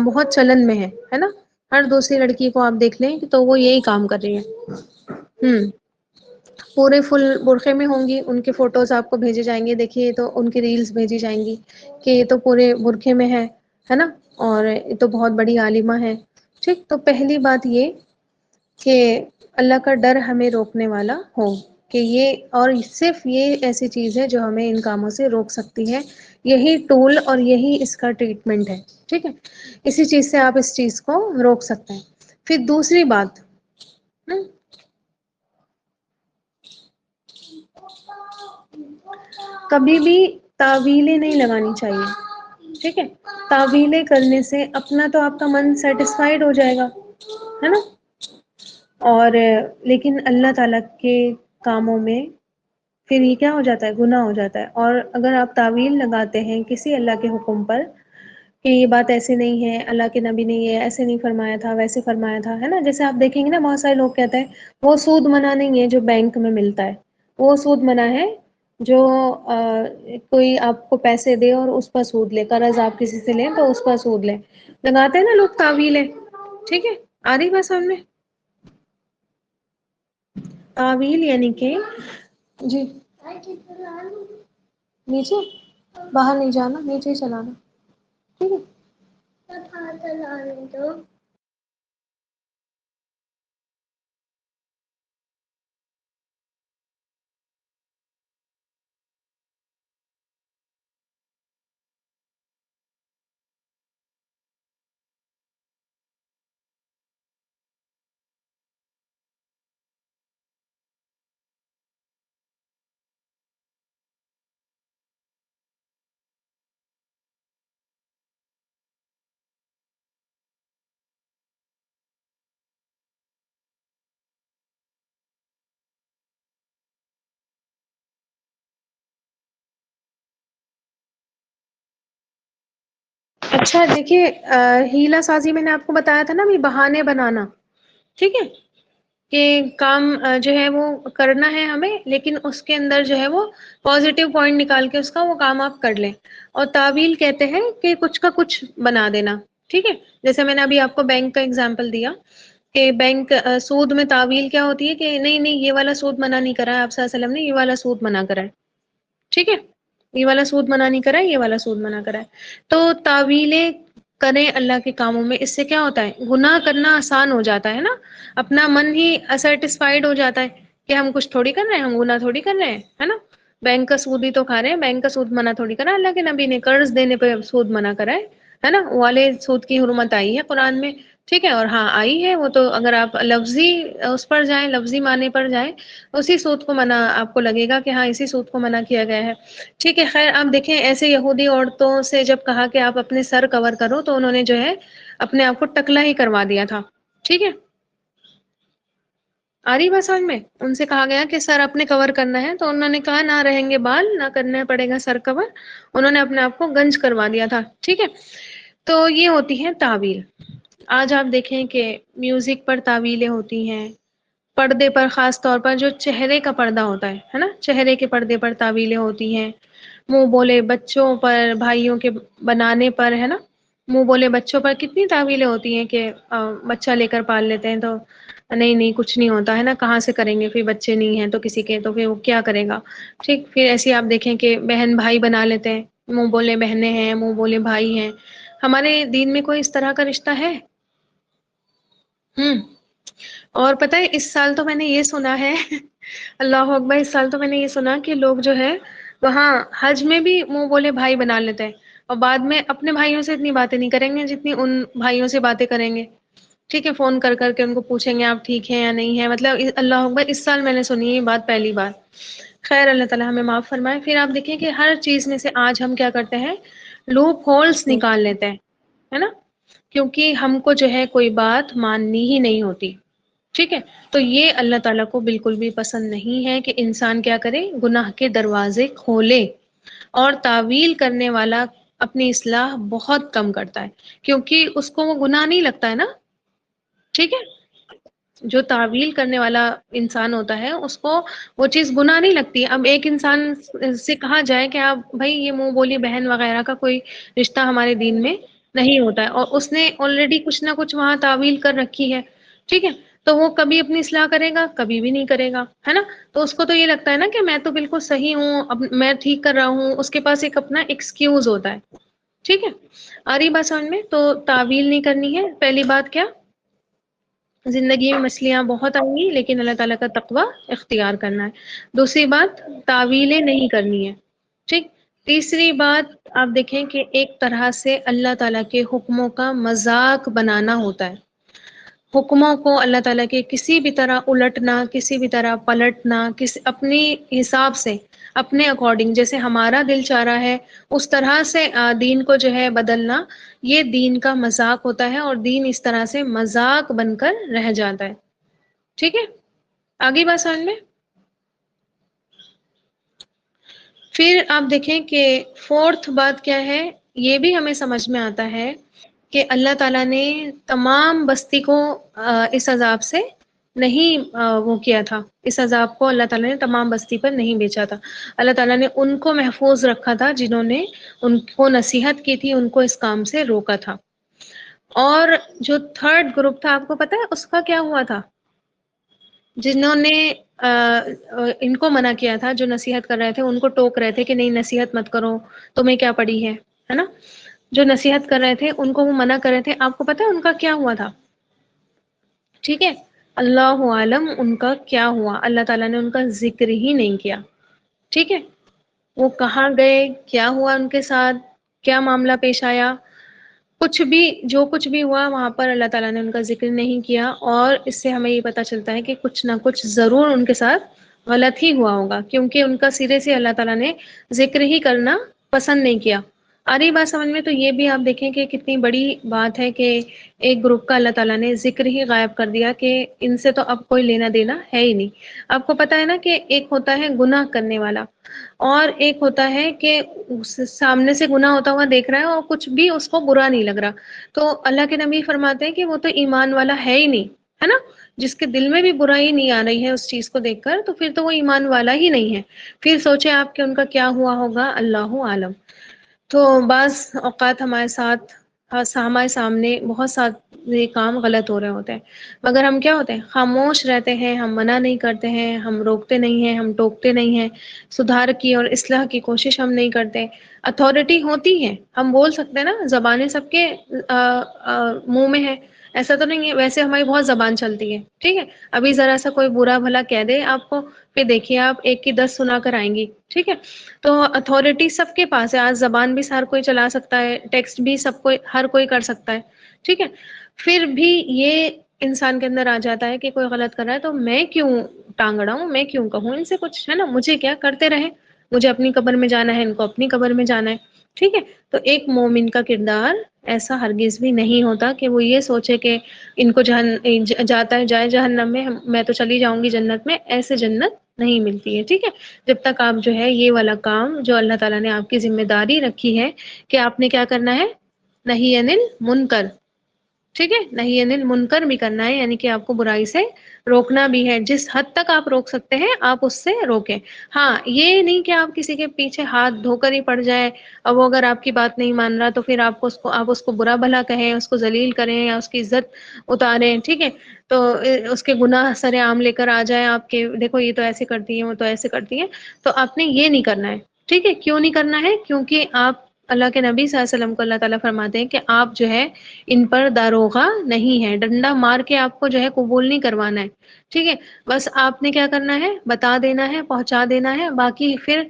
بہت چلن میں ہے نا. ہر دوسری لڑکی کو آپ دیکھ لیں تو وہ یہی کام کر رہی ہے. پورے فل برقعے میں ہوں گی، ان کے فوٹوز آپ کو بھیجے جائیں گے، دیکھیے تو ان کی ریلز بھیجی جائیں گی کہ یہ تو پورے برقعے میں ہے نا، اور یہ تو بہت بڑی عالمہ ہے. ٹھیک، تو پہلی بات یہ کہ اللہ کا ڈر ہمیں روکنے والا ہو، کہ یہ اور صرف یہ ایسی چیز ہے جو ہمیں ان کاموں سے روک سکتی ہے. یہی ٹول اور یہی اس کا ٹریٹمنٹ ہے. ٹھیک ہے، اسی چیز سے آپ اس چیز کو روک سکتے ہیں. پھر دوسری بات، کبھی بھی تعویلیں نہیں لگانی چاہیے. ٹھیک ہے، تعویلیں کرنے سے اپنا تو آپ کا من سیٹسفائیڈ ہو جائے گا، ہے نا، اور لیکن اللہ تعالی کے کاموں میں پھر یہ کیا ہو جاتا ہے، گناہ ہو جاتا ہے. اور اگر آپ تعویل لگاتے ہیں کسی اللہ کے حکم پر کہ یہ بات ایسے نہیں ہے، اللہ کے نبی نے یہ ایسے نہیں فرمایا تھا، ویسے فرمایا تھا، ہے نا. جیسے آپ دیکھیں گے نا بہت سارے لوگ کہتے ہیں وہ سود منع نہیں ہے جو بینک میں ملتا ہے، وہ سود منع ہے جو کوئی آپ کو پیسے دے اور اس پر سود لے، قرض آپ کسی سے لیں تو اس پر سود لے، لگاتے ہیں نا لوگ تعویلیں. ٹھیک ہے، آ رہی بات سامنے. تعویل یعنی کہ جی نیچے باہر نہیں جانا، نیچے ہی چلانا. ٹھیک ہے. اچھا دیکھیے، ہیلا سازی میں نے آپ کو بتایا تھا نا ابھی، بہانے بنانا. ٹھیک ہے، کہ کام جو ہے وہ کرنا ہے ہمیں، لیکن اس کے اندر جو ہے وہ پازیٹیو پوائنٹ نکال کے اس کا وہ کام آپ کر لیں. اور تعویل کہتے ہیں کہ کچھ کا کچھ بنا دینا. ٹھیک ہے، جیسے میں نے ابھی آپ کو بینک کا اگزامپل دیا کہ بینک سود میں تعویل کیا ہوتی ہے کہ نہیں نہیں یہ والا سود منع نہیں کرا ہے آپ صلی اللہ علیہ وسلم نے، یہ والا سود منع کرا ہے. ٹھیک ہے، یہ والا سود منع نہیں کرا ہے، یہ والا سود منع کرا ہے. تو تعویلیں کریں اللہ کے کاموں میں، اس سے کیا ہوتا ہے، گناہ کرنا آسان ہو جاتا ہے نا. اپنا من ہی اسیٹسفائیڈ ہو جاتا ہے کہ ہم کچھ تھوڑی کر رہے ہیں، ہم گناہ تھوڑی کر رہے ہیں، ہے نا. بینک کا سود ہی تو کھا رہے ہیں، بینک کا سود منع تھوڑی کرا اللہ کے نبی نے، قرض دینے پہ سود منع کرا ہے نا. والے سود کی حرمت آئی ہے قرآن میں. ٹھیک ہے، اور ہاں آئی ہے وہ تو اگر آپ لفظی اس پر جائیں، لفظی معنی پر جائیں، اسی سود کو منع آپ کو لگے گا کہ ہاں اسی سود کو منع کیا گیا ہے. ٹھیک ہے، خیر آپ دیکھیں ایسے یہودی عورتوں سے جب کہا کہ آپ اپنے سر کور کرو تو انہوں نے جو ہے اپنے آپ کو ٹکلا ہی کروا دیا تھا. ٹھیک ہے، آ رہی بات سمجھ میں. ان سے کہا گیا کہ سر اپنے کور کرنا ہے تو انہوں نے کہا نہ رہیں گے بال، نہ کرنا پڑے گا سر کور. انہوں نے اپنے آپ کو گنج کروا دیا تھا. ٹھیک ہے، تو یہ ہوتی ہے تعویل. آج آپ دیکھیں کہ میوزک پر تعویلیں ہوتی ہیں، پردے پر، خاص طور پر جو چہرے کا پردہ ہوتا ہے نا، چہرے کے پردے پر تعویلیں ہوتی ہیں. منہ بولے بچوں پر، بھائیوں کے بنانے پر، ہے نا. منہ بولے بچوں پر کتنی تعویلیں ہوتی ہیں کہ بچہ لے کر پال لیتے ہیں تو نہیں نہیں کچھ نہیں ہوتا ہے نا، کہاں سے کریں گے، پھر بچے نہیں ہیں تو کسی کے، تو پھر وہ کیا کرے گا. ٹھیک، پھر ایسے آپ دیکھیں کہ بہن بھائی بنا لیتے ہیں، منہ بولے بہنیں ہیں، منہ بولے بھائی ہیں. ہمارے دین میں کوئی اس طرح کا رشتہ ہے؟ ہوں. اور پتہ ہے اس سال تو میں نے یہ سنا ہے اللہ اکبر، اس سال تو میں نے یہ سنا کہ لوگ جو ہے وہاں حج میں بھی منہ بولے بھائی بنا لیتے ہیں، اور بعد میں اپنے بھائیوں سے اتنی باتیں نہیں کریں گے جتنی ان بھائیوں سے باتیں کریں گے. ٹھیک ہے، فون کر کر کے ان کو پوچھیں گے آپ ٹھیک ہیں یا نہیں ہے. مطلب اللہ اکبر، اس سال میں نے سنی یہ بات پہلی بار. خیر اللہ تعالی ہمیں معاف فرمائے. پھر آپ دیکھیں کہ ہر چیز میں سے آج ہم کیا کرتے ہیں، لوپ ہولس نکال لیتے ہیں، ہے نا؟ کیونکہ ہم کو جو ہے کوئی بات ماننی ہی نہیں ہوتی. ٹھیک ہے، تو یہ اللہ تعالیٰ کو بالکل بھی پسند نہیں ہے کہ انسان کیا کرے، گناہ کے دروازے کھولے. اور تعویل کرنے والا اپنی اصلاح بہت کم کرتا ہے، کیونکہ اس کو وہ گناہ نہیں لگتا ہے نا. ٹھیک ہے، جو تعویل کرنے والا انسان ہوتا ہے اس کو وہ چیز گناہ نہیں لگتی. اب ایک انسان سے کہا جائے کہ آپ بھائی یہ منہ بولی بہن وغیرہ کا کوئی رشتہ ہمارے دین میں نہیں ہوتا ہے، اور اس نے آلریڈی کچھ نہ کچھ وہاں تعویل کر رکھی ہے، ٹھیک ہے، تو وہ کبھی اپنی اصلاح کرے گا؟ کبھی بھی نہیں کرے گا، ہے نا؟ تو اس کو تو یہ لگتا ہے نا کہ میں تو بالکل صحیح ہوں، اب میں ٹھیک کر رہا ہوں. اس کے پاس ایک اپنا ایکسکیوز ہوتا ہے. ٹھیک ہے، آ رہی بات سمجھ میں؟ تو تعویل نہیں کرنی ہے. پہلی بات کیا، زندگی میں مچھلیاں بہت آئیں گی لیکن اللہ تعالیٰ کا تقوی اختیار کرنا ہے. دوسری بات، تعویلیں نہیں کرنی ہے. ٹھیک. تیسری بات، آپ دیکھیں کہ ایک طرح سے اللہ تعالیٰ کے حکموں کا مذاق بنانا ہوتا ہے. حکموں کو اللہ تعالیٰ کے کسی بھی طرح الٹنا، کسی بھی طرح پلٹنا، اپنی حساب سے، اپنے اکارڈنگ، جیسے ہمارا دل چاہ رہا ہے اس طرح سے دین کو جو ہے بدلنا، یہ دین کا مذاق ہوتا ہے، اور دین اس طرح سے مذاق بن کر رہ جاتا ہے. ٹھیک ہے، آگے بات سمجھ میں؟ پھر آپ دیکھیں کہ فورتھ بات کیا ہے، یہ بھی ہمیں سمجھ میں آتا ہے کہ اللہ تعالیٰ نے تمام بستی کو اس عذاب سے نہیں وہ کیا تھا. اس عذاب کو اللہ تعالیٰ نے تمام بستی پر نہیں بیچا تھا. اللہ تعالیٰ نے ان کو محفوظ رکھا تھا جنہوں نے ان کو نصیحت کی تھی، ان کو اس کام سے روکا تھا. اور جو تھرڈ گروپ تھا، آپ کو پتا ہے اس کا کیا ہوا تھا؟ جنہوں نے ان کو منع کیا تھا، جو نصیحت کر رہے تھے ان کو ٹوک رہے تھے کہ نہیں نصیحت مت کرو، تمہیں کیا پڑی ہے نا؟ جو نصیحت کر رہے تھے ان کو وہ منع کر رہے تھے. آپ کو پتا ہے ان کا کیا ہوا تھا؟ ٹھیک ہے، اللہ عالم ان کا کیا ہوا. اللہ تعالیٰ نے ان کا ذکر ہی نہیں کیا. ٹھیک ہے، وہ کہاں گئے، کیا ہوا ان کے ساتھ، کیا معاملہ پیش آیا، کچھ بھی، جو کچھ بھی ہوا وہاں پر اللہ تعالیٰ نے ان کا ذکر نہیں کیا. اور اس سے ہمیں یہ پتہ چلتا ہے کہ کچھ نہ کچھ ضرور ان کے ساتھ غلط ہی ہوا ہوگا، کیونکہ ان کا سرے سے اللہ تعالیٰ نے ذکر ہی کرنا پسند نہیں کیا. آ رہی بات سمجھ میں؟ تو یہ بھی آپ دیکھیں کہ کتنی بڑی بات ہے کہ ایک گروپ کا اللہ تعالیٰ نے ذکر ہی غائب کر دیا کہ ان سے تو اب کوئی لینا دینا ہے ہی نہیں. آپ کو پتا ہے نا کہ ایک ہوتا ہے گناہ کرنے والا، اور ایک ہوتا ہے کہ سامنے سے گناہ ہوتا ہوا دیکھ رہا ہے اور کچھ بھی اس کو برا نہیں لگ رہا. تو اللہ کے نبی فرماتے ہیں کہ وہ تو ایمان والا ہے ہی نہیں، ہے نا؟ جس کے دل میں بھی برائی نہیں آ رہی ہے اس چیز کو دیکھ کر، تو پھر تو وہ ایمان والا ہی نہیں ہے. پھر سوچیں آپ کہ ان کا کیا ہوا ہوگا، اللہ عالم. تو بعض اوقات ہمارے ساتھ ہمارے سامنے بہت سارے کام غلط ہو رہے ہوتے ہیں، مگر ہم کیا ہوتے ہیں، خاموش رہتے ہیں، ہم منع نہیں کرتے ہیں، ہم روکتے نہیں ہیں، ہم ٹوکتے نہیں ہیں، سدھار کی اور اصلاح کی کوشش ہم نہیں کرتے. اتھارٹی ہوتی ہے، ہم بول سکتے ہیں نا، زبانیں سب کے منہ میں ہے، ایسا تو نہیں ہے. ویسے ہماری بہت زبان چلتی ہے، ٹھیک ہے. ابھی ذرا سا کوئی برا بھلا کہہ دے آپ کو، پھر دیکھیے آپ ایک کی 10 سنا کر آئیں گی. ٹھیک ہے، تو اتھارٹی سب کے پاس ہے. آج زبان بھی ہر کوئی چلا سکتا ہے، ٹیکسٹ بھی سب کوئی، ہر کوئی کر سکتا ہے. ٹھیک ہے، پھر بھی یہ انسان کے اندر آ جاتا ہے کہ کوئی غلط کر رہا ہے تو میں کیوں ٹانگ اڑاؤں، میں کیوں کہوں ان سے کچھ، ہے نا؟ مجھے کیا، کرتے رہے، مجھے اپنی قبر میں جانا ہے، ان کو اپنی قبر میں جانا ہے. ٹھیک ہے، تو ایک مومن کا کردار ایسا ہرگز بھی نہیں ہوتا کہ وہ یہ سوچے کہ ان کو جاتا ہے جائے جہنم میں تو چلی جاؤں گی جنت میں. ایسے جنت نہیں ملتی ہے. ٹھیک ہے، جب تک آپ جو ہے یہ والا کام جو اللہ تعالیٰ نے آپ کی ذمہ داری رکھی ہے کہ آپ نے کیا کرنا ہے، نہی انل منکر. ٹھیک ہے، نہی انل منکر بھی کرنا ہے، یعنی کہ آپ کو برائی سے روکنا بھی ہے. جس حد تک آپ روک سکتے ہیں آپ اس سے روکیں. ہاں، یہ نہیں کہ آپ کسی کے پیچھے ہاتھ دھو کر ہی پڑ جائیں، اب وہ اگر آپ کی بات نہیں مان رہا تو پھر آپ اس کو برا بھلا کہیں، اس کو ذلیل کریں یا اس کی عزت اتاریں. ٹھیک ہے، تو اس کے گناہ سر عام لے کر آ جائیں آپ کے، دیکھو یہ تو ایسے کرتی ہیں، وہ تو ایسے کرتی ہیں. تو آپ نے یہ نہیں کرنا ہے. ٹھیک ہے، کیوں نہیں کرنا ہے؟ کیونکہ آپ اللہ کے نبی صلی اللہ علیہ وسلم کو اللہ تعالیٰ فرماتے ہیں کہ آپ جو ہے ان پر داروغہ نہیں ہے، ڈنڈا مار کے آپ کو جو ہے قبول نہیں کروانا ہے، ٹھیک ہے؟ بس آپ نے کیا کرنا ہے؟ بتا دینا ہے، پہنچا دینا ہے، باقی پھر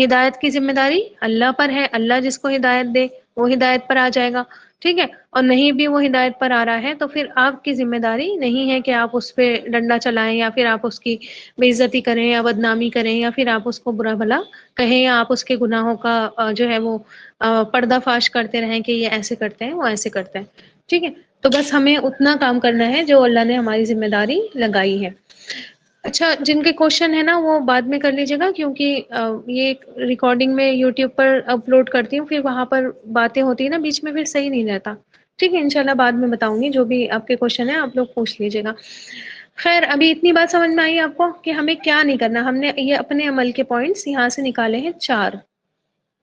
ہدایت کی ذمہ داری اللہ پر ہے، اللہ جس کو ہدایت دے وہ ہدایت پر آ جائے گا، ٹھیک ہے؟ اور نہیں بھی وہ ہدایت پر آ رہا ہے تو پھر آپ کی ذمہ داری نہیں ہے کہ آپ اس پہ ڈنڈا چلائیں یا پھر آپ اس کی بے عزتی کریں یا بدنامی کریں یا پھر آپ اس کو برا بھلا کہیں یا آپ اس کے گناہوں کا جو ہے وہ پردہ فاش کرتے رہیں کہ یہ ایسے کرتے ہیں وہ ایسے کرتے ہیں، ٹھیک ہے؟ تو بس ہمیں اتنا کام کرنا ہے جو اللہ نے ہماری ذمہ داری لگائی ہے۔ اچھا، جن کے کوشچن ہے نا وہ بعد میں کر لیجیے گا، کیونکہ یہ ریکارڈنگ میں یوٹیوب پر اپلوڈ کرتی ہوں، پھر وہاں پر باتیں ہوتی ہیں نا بیچ میں، پھر صحیح نہیں رہتا، ٹھیک ہے؟ انشاءاللہ بعد میں بتاؤں گی، جو بھی آپ کے کوشچن ہیں آپ لوگ پوچھ لیجیے گا۔ خیر، ابھی اتنی بات سمجھ میں آئی آپ کو کہ ہمیں کیا نہیں کرنا؟ ہم نے یہ اپنے عمل کے پوائنٹس یہاں سے نکالے ہیں 4،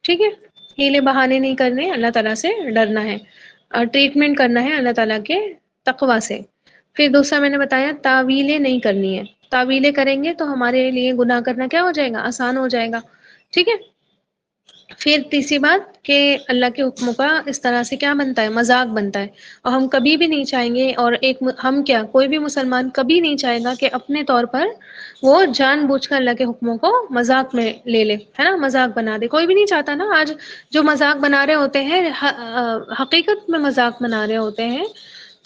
ٹھیک ہے؟ ہیلے بہانے نہیں کرنے، اللہ تعالیٰ سے ڈرنا ہے، اور ٹریٹمنٹ کرنا ہے اللہ تعالیٰ کے تقوی سے۔ پھر دوسرا میں نے بتایا تعویلیں نہیں کرنی ہے، تعویلیں کریں گے تو ہمارے لیے گناہ کرنا کیا ہو جائے گا؟ آسان ہو جائے گا، ٹھیک ہے؟ پھر تیسری بات کہ اللہ کے حکموں کا اس طرح سے کیا بنتا ہے؟ مذاق بنتا ہے، اور ہم کبھی بھی نہیں چاہیں گے، اور ہم کیا کوئی بھی مسلمان کبھی نہیں چاہے گا کہ اپنے طور پر وہ جان بوجھ کر اللہ کے حکموں کو مذاق میں لے لے، ہے نا؟ مذاق بنا دے، کوئی بھی نہیں چاہتا نا۔ آج جو مذاق بنا رہے ہوتے ہیں حقیقت میں مذاق بنا رہے ہوتے ہیں،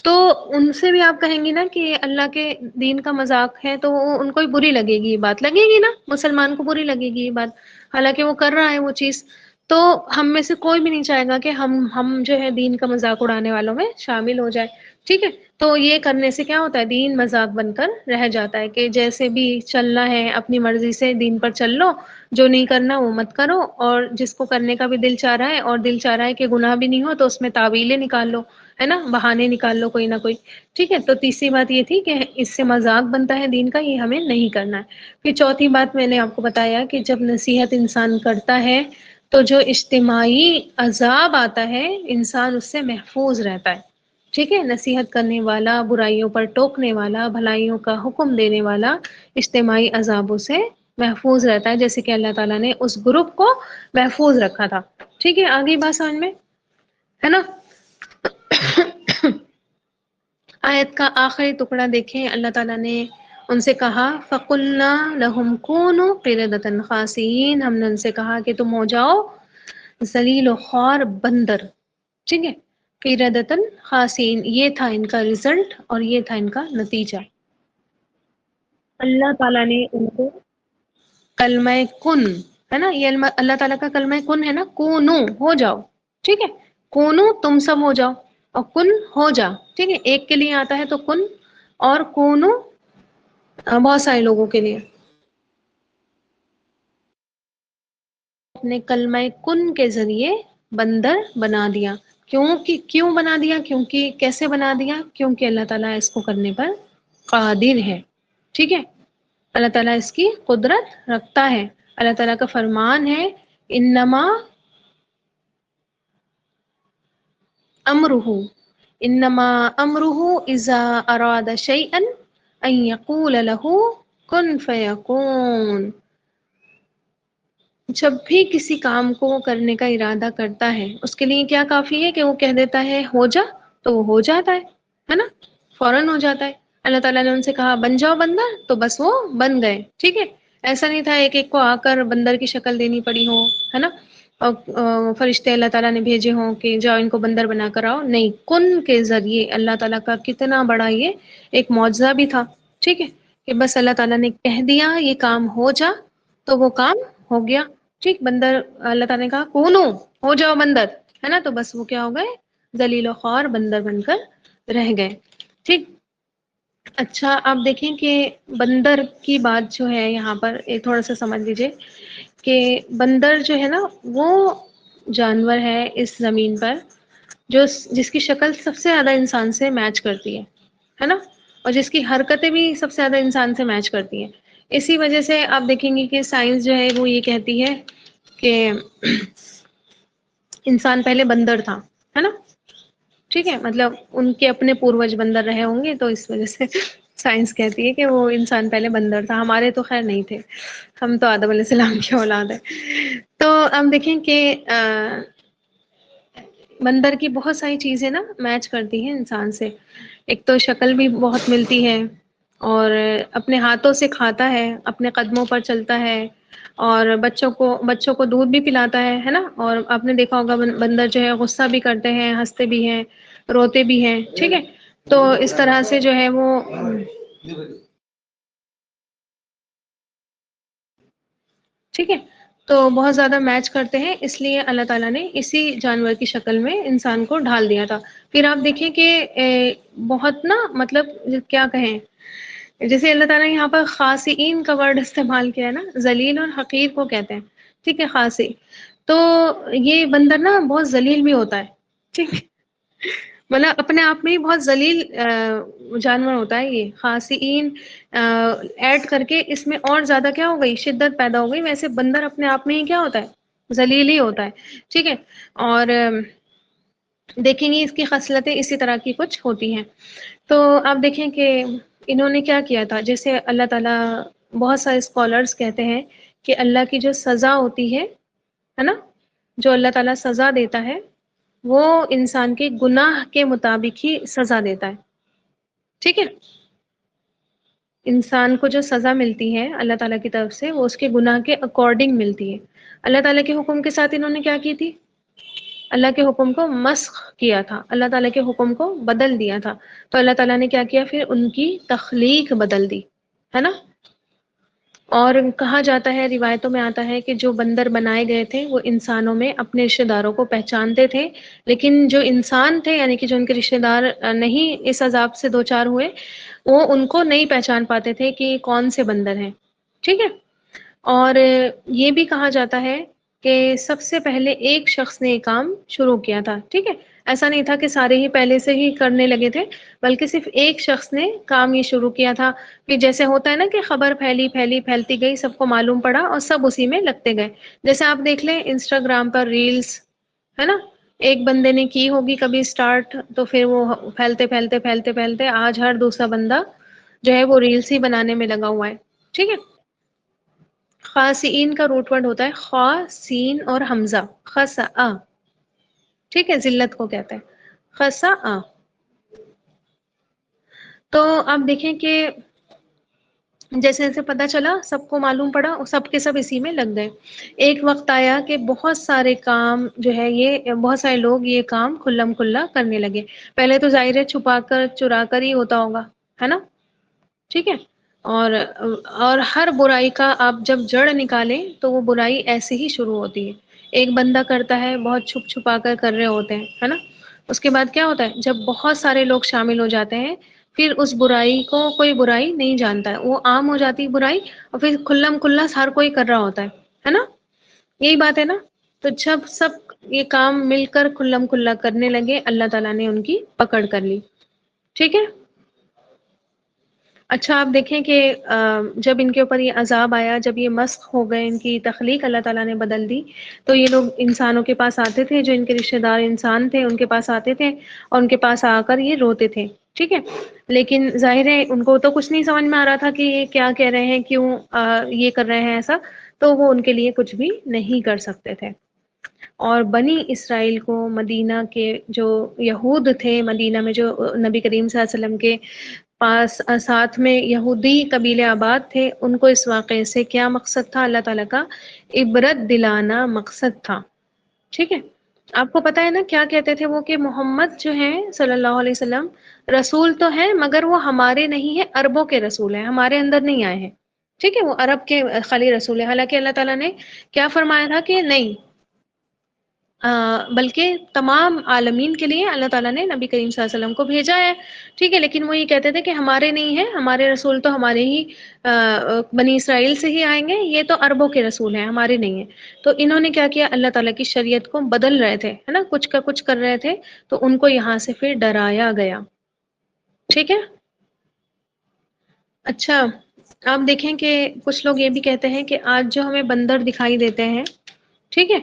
تو ان سے بھی آپ کہیں گی نا کہ اللہ کے دین کا مذاق ہے تو ان کو بری لگے گی، یہ بات لگے گی نا، مسلمان کو بری لگے گی یہ بات، حالانکہ وہ کر رہا ہے وہ چیز۔ تو ہم میں سے کوئی بھی نہیں چاہے گا کہ ہم جو ہے دین کا مذاق اڑانے والوں میں شامل ہو جائے، ٹھیک ہے؟ تو یہ کرنے سے کیا ہوتا ہے؟ دین مذاق بن کر رہ جاتا ہے کہ جیسے بھی چلنا ہے اپنی مرضی سے دین پر چل لو، جو نہیں کرنا وہ مت کرو، اور جس کو کرنے کا بھی دل چاہ رہا ہے اور دل چاہ رہا ہے کہ گناہ بھی نہیں ہو تو اس میں تعویلیں نکال لو، ہے نا؟ بہانے نکال لو کوئی نہ کوئی، ٹھیک ہے؟ تو تیسری بات یہ تھی کہ اس سے مذاق بنتا ہے دین کا، یہ ہمیں نہیں کرنا ہے۔ پھر چوتھی بات میں نے آپ کو بتایا کہ جب نصیحت انسان کرتا ہے تو جو اجتماعی عذاب آتا ہے انسان اس سے محفوظ رہتا ہے، ٹھیک ہے؟ نصیحت کرنے والا، برائیوں پر ٹوکنے والا، بھلائیوں کا حکم دینے والا اجتماعی عذابوں سے محفوظ رہتا ہے، جیسے کہ اللہ تعالیٰ نے اس گروپ کو محفوظ رکھا تھا، ٹھیک ہے؟ آگے بات سمجھ میں ہے نا؟ آیت کا آخری ٹکڑا دیکھیں، اللہ تعالیٰ نے ان سے کہا فَقُلْنَا لَهُمْ كُونُوا قِرَدَةً خَاسِئِينَ، ہم نے ان سے کہا کہ تم ہو جاؤ ذلیل و خوار بندر، ٹھیک ہے؟ قِرَدَةً خَاسِئِينَ، یہ تھا ان کا رزلٹ اور یہ تھا ان کا نتیجہ۔ اللہ تعالیٰ نے ان کو کلمہ کن، ہے نا؟ یہ اللہ تعالیٰ کا کلمہ کن ہے نا، کونو ہو جاؤ، ٹھیک ہے؟ کونو تم سب ہو جاؤ، اور کن ہو جا، ٹھیک ہے؟ ایک کے لیے آتا ہے تو کن، اور کونو بہت سارے لوگوں کے لیے۔ اپنے کلمہ کن کے ذریعے بندر بنا دیا، کیوں بنا دیا؟ کیونکہ کیسے بنا دیا؟ کیونکہ اللہ تعالیٰ اس کو کرنے پر قادر ہے، ٹھیک ہے؟ اللہ تعالیٰ اس کی قدرت رکھتا ہے، اللہ تعالیٰ کا فرمان ہے انما امرہ، انما امرہ اذا اراد شیئا ان یقول له کن فیکون، جب بھی کسی کام کو کرنے کا ارادہ کرتا ہے اس کے لیے کیا کافی ہے کہ وہ کہہ دیتا ہے ہو جا، تو وہ ہو جاتا ہے نا؟ فوراً ہو جاتا ہے۔ اللہ تعالیٰ نے ان سے کہا بن جاؤ بندر، تو بس وہ بن گئے، ٹھیک ہے؟ ایسا نہیں تھا ایک ایک کو آ کر بندر کی شکل دینی پڑی ہو، ہے نا؟ اور فرشتے اللہ تعالیٰ نے بھیجے ہوں کہ جاؤ ان کو بندر بنا کر آؤ، نہیں، کن کے ذریعے اللہ تعالیٰ کا کتنا بڑا یہ ایک معجزہ بھی تھا، ٹھیک ہے؟ کہ بس اللہ تعالیٰ نے کہہ دیا یہ کام ہو جا تو وہ کام ہو گیا، ٹھیک؟ بندر اللہ تعالیٰ نے کہا کونو ہو جاؤ بندر، ہے نا؟ تو بس وہ کیا ہو گئے؟ ذلیل و خوار بندر بن کر رہ گئے، ٹھیک؟ اچھا، آپ دیکھیں کہ بندر کی بات جو ہے یہاں پر تھوڑا سا سمجھ لیجیے کہ بندر جو ہے نا وہ جانور ہے اس زمین پر جس کی شکل سب سے زیادہ انسان سے میچ کرتی ہے نا؟ اور جس کی حرکتیں بھی سب سے زیادہ انسان سے میچ کرتی ہیں۔ اسی وجہ سے آپ دیکھیں گے کہ سائنس جو ہے وہ یہ کہتی ہے کہ انسان پہلے بندر تھا، ہے نا؟ ٹھیک ہے؟ مطلب ان کے اپنے پوروج بندر رہے ہوں گے تو اس وجہ سے سائنس کہتی ہے کہ وہ انسان پہلے بندر تھا، ہمارے تو خیر نہیں تھے، ہم تو آدم علیہ السلام کی اولاد ہے۔ تو ہم دیکھیں کہ بندر کی بہت ساری چیزیں نا میچ کرتی ہیں انسان سے، ایک تو شکل بھی بہت ملتی ہے، اور اپنے ہاتھوں سے کھاتا ہے، اپنے قدموں پر چلتا ہے، اور بچوں کو دودھ بھی پلاتا ہے نا، اور آپ نے دیکھا ہوگا بندر جو ہے غصہ بھی کرتے ہیں، ہنستے بھی ہیں، روتے بھی ہیں، ٹھیک ہے؟ تو اس طرح سے جو ہے وہ ٹھیک ہے، تو بہت زیادہ میچ کرتے ہیں، اس لیے اللہ تعالیٰ نے اسی جانور کی شکل میں انسان کو ڈھال دیا تھا۔ پھر آپ دیکھیں کہ بہت نا مطلب کیا کہیں، جیسے اللہ تعالیٰ نے یہاں پر خاسئین کا ورڈ استعمال کیا ہے نا، ذلیل اور حقیر کو کہتے ہیں، ٹھیک ہے، خاصی۔ تو یہ بندر نا بہت ذلیل بھی ہوتا ہے، ٹھیک ہے، مطلب اپنے آپ میں ہی بہت ذلیل جانور ہوتا ہے یہ خاصین، ایڈ کر کے اس میں اور زیادہ کیا ہو گئی، شدت پیدا ہو گئی۔ ویسے بندر اپنے آپ میں ہی کیا ہوتا ہے، ذلیل ہی ہوتا ہے، ٹھیک ہے۔ اور دیکھیں گے اس کی خصلتیں اسی طرح کی کچھ ہوتی ہیں۔ تو آپ دیکھیں کہ انہوں نے کیا کیا تھا، جیسے اللہ تعالیٰ، بہت سارے اسکالرس کہتے ہیں کہ اللہ کی جو سزا ہوتی ہے نا، جو اللہ تعالیٰ سزا دیتا ہے وہ انسان کے گناہ کے مطابق ہی سزا دیتا ہے، ٹھیک ہے۔ انسان کو جو سزا ملتی ہے اللہ تعالیٰ کی طرف سے، وہ اس کے گناہ کے اکارڈنگ ملتی ہے۔ اللہ تعالیٰ کے حکم کے ساتھ انہوں نے کیا کی تھی، اللہ کے حکم کو مسخ کیا تھا، اللہ تعالیٰ کے حکم کو بدل دیا تھا۔ تو اللہ تعالیٰ نے کیا کیا، پھر ان کی تخلیق بدل دی، ہے نا۔ اور کہا جاتا ہے، روایتوں میں آتا ہے کہ جو بندر بنائے گئے تھے وہ انسانوں میں اپنے رشتہ داروں کو پہچانتے تھے، لیکن جو انسان تھے یعنی کہ جو ان کے رشتہ دار نہیں اس عذاب سے دوچار ہوئے، وہ ان کو نہیں پہچان پاتے تھے کہ کون سے بندر ہیں، ٹھیک ہے۔ اور یہ بھی کہا جاتا ہے کہ سب سے پہلے ایک شخص نے یہ کام شروع کیا تھا، ٹھیک ہے۔ ایسا نہیں تھا کہ سارے ہی پہلے سے ہی کرنے لگے تھے، بلکہ صرف ایک شخص نے کام یہ شروع کیا تھا۔ پھر جیسے ہوتا ہے نا کہ خبر پھیلی پھیلی پھیلتی گئی، سب کو معلوم پڑا اور سب اسی میں لگتے گئے۔ جیسے آپ دیکھ لیں انسٹاگرام پر ریلز، ہے نا، ایک بندے نے کی ہوگی کبھی سٹارٹ، تو پھر وہ پھیلتے پھیلتے پھیلتے پھیلتے آج ہر دوسرا بندہ جو ہے وہ ریلس ہی بنانے میں لگا ہوا ہے، ٹھیک ہے۔ خاسئین کا روٹ ورڈ ہوتا ہے خا سین اور حمزہ، خسا، ٹھیک ہے، ذلت کو کہتے ہیں خسا۔ تو آپ دیکھیں کہ جیسے جیسے پتہ چلا، سب کو معلوم پڑا، سب کے سب اسی میں لگ گئے۔ ایک وقت آیا کہ بہت سارے کام جو ہے، یہ بہت سارے لوگ یہ کام کھلم کھلا کرنے لگے۔ پہلے تو ظاہر ہے چھپا کر چرا کر ہی ہوتا ہوگا، ہے نا، ٹھیک ہے۔ اور ہر برائی کا آپ جب جڑ نکالیں تو وہ برائی ایسے ہی شروع ہوتی ہے۔ ایک بندہ کرتا ہے، بہت چھپ چھپا کر رہے ہوتے ہیں، ہے نا، اس کے بعد کیا ہوتا ہے، جب بہت سارے لوگ شامل ہو جاتے ہیں، پھر اس برائی کو کوئی برائی نہیں جانتا ہے، وہ عام ہو جاتی ہے برائی، اور پھر کھلم کھلا ہر کوئی کر رہا ہوتا ہے نا، یہی بات ہے نا۔ تو جب سب یہ کام مل کر کھلم کھلا کرنے لگے، اللہ تعالیٰ نے ان کی پکڑ کر لی، ٹھیک ہے۔ اچھا آپ دیکھیں کہ جب ان کے اوپر یہ عذاب آیا، جب یہ مسخ ہو گئے، ان کی تخلیق اللہ تعالیٰ نے بدل دی، تو یہ لوگ انسانوں کے پاس آتے تھے، جو ان کے رشتہ دار انسان تھے ان کے پاس آتے تھے، اور ان کے پاس آ کر یہ روتے تھے، ٹھیک ہے۔ لیکن ظاہر ہے ان کو تو کچھ نہیں سمجھ میں آ رہا تھا کہ یہ کیا کہہ رہے ہیں، کیوں یہ کر رہے ہیں ایسا، تو وہ ان کے لیے کچھ بھی نہیں کر سکتے تھے۔ اور بنی اسرائیل کو مدینہ کے جو یہود تھے، مدینہ میں جو نبی کریم صلی اللہ علیہ وسلم کے پاس ساتھ میں یہودی قبیلے آباد تھے، ان کو اس واقعے سے کیا مقصد تھا، اللہ تعالیٰ کا عبرت دلانا مقصد تھا، ٹھیک ہے۔ آپ کو پتا ہے نا کیا کہتے تھے وہ، کہ محمد جو ہیں صلی اللہ علیہ وسلم رسول تو ہیں، مگر وہ ہمارے نہیں ہیں، عربوں کے رسول ہیں، ہمارے اندر نہیں آئے ہیں، ٹھیک ہے، وہ عرب کے خالی رسول ہیں۔ حالانکہ اللہ تعالیٰ نے کیا فرمایا تھا کہ نہیں، بلکہ تمام عالمین کے لیے اللہ تعالیٰ نے نبی کریم صلی اللہ علیہ وسلم کو بھیجا ہے، ٹھیک ہے۔ لیکن وہ یہ کہتے تھے کہ ہمارے نہیں ہیں، ہمارے رسول تو ہمارے ہی بنی اسرائیل سے ہی آئیں گے، یہ تو عربوں کے رسول ہیں، ہمارے نہیں ہیں۔ تو انہوں نے کیا کیا، اللہ تعالیٰ کی شریعت کو بدل رہے تھے، ہے نا، کچھ کا کچھ کر رہے تھے، تو ان کو یہاں سے پھر ڈرایا گیا، ٹھیک ہے۔ اچھا آپ دیکھیں کہ کچھ لوگ یہ بھی کہتے ہیں کہ آج جو ہمیں بندر دکھائی دیتے ہیں، ٹھیک ہے،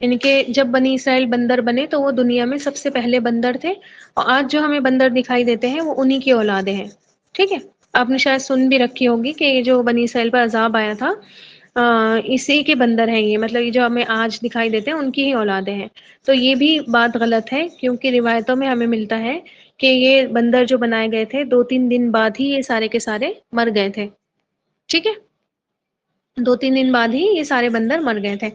یعنی کہ جب بنی اسرائیل بندر بنے تو وہ دنیا میں سب سے پہلے بندر تھے، اور آج جو ہمیں بندر دکھائی دیتے ہیں وہ انہی کی اولادیں ہیں، ٹھیک ہے۔ آپ نے شاید سن بھی رکھی ہوگی کہ یہ جو بنی اسرائیل پر عذاب آیا تھا، اسی کے بندر ہیں یہ، مطلب یہ جو ہمیں آج دکھائی دیتے ہیں ان کی ہی اولادیں ہیں. تو یہ بھی بات غلط ہے، کیونکہ روایتوں میں ہمیں ملتا ہے کہ یہ بندر جو بنائے گئے تھے 2-3 دن بعد ہی یہ سارے کے سارے مر گئے تھے. ٹھیک ہے، 2-3 دن بعد ہی یہ سارے بندر مر گئے تھے.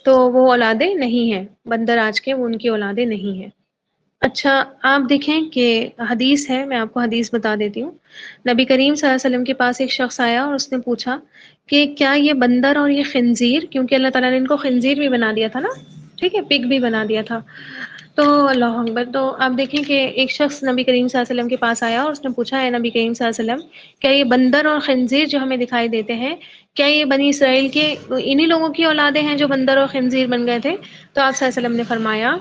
تو وہ اولادیں نہیں ہیں بندر آج کے، وہ ان کی اولادیں نہیں ہیں. اچھا، آپ دیکھیں کہ حدیث ہے، میں آپ کو حدیث بتا دیتی ہوں. نبی کریم صلی اللہ علیہ وسلم کے پاس ایک شخص آیا اور اس نے پوچھا کہ کیا یہ بندر اور یہ خنزیر، کیونکہ اللہ تعالیٰ نے ان کو خنزیر بھی بنا دیا تھا نا، ٹھیک ہے، پگ بھی بنا دیا تھا. تو اللہ اکبر، تو آپ دیکھیں کہ ایک شخص نبی کریم صلی اللہ علیہ وسلم کے پاس آیا اور اس نے پوچھا ہے نبی کریم صلی اللہ علیہ وسلم، کیا یہ بندر اور خنزیر جو ہمیں دکھائی دیتے ہیں، کیا یہ بنی اسرائیل کے انہی لوگوں کی اولادیں ہیں جو بندر اور خنزیر بن گئے تھے؟ تو آپ صلی اللہ علیہ وسلم نے فرمایا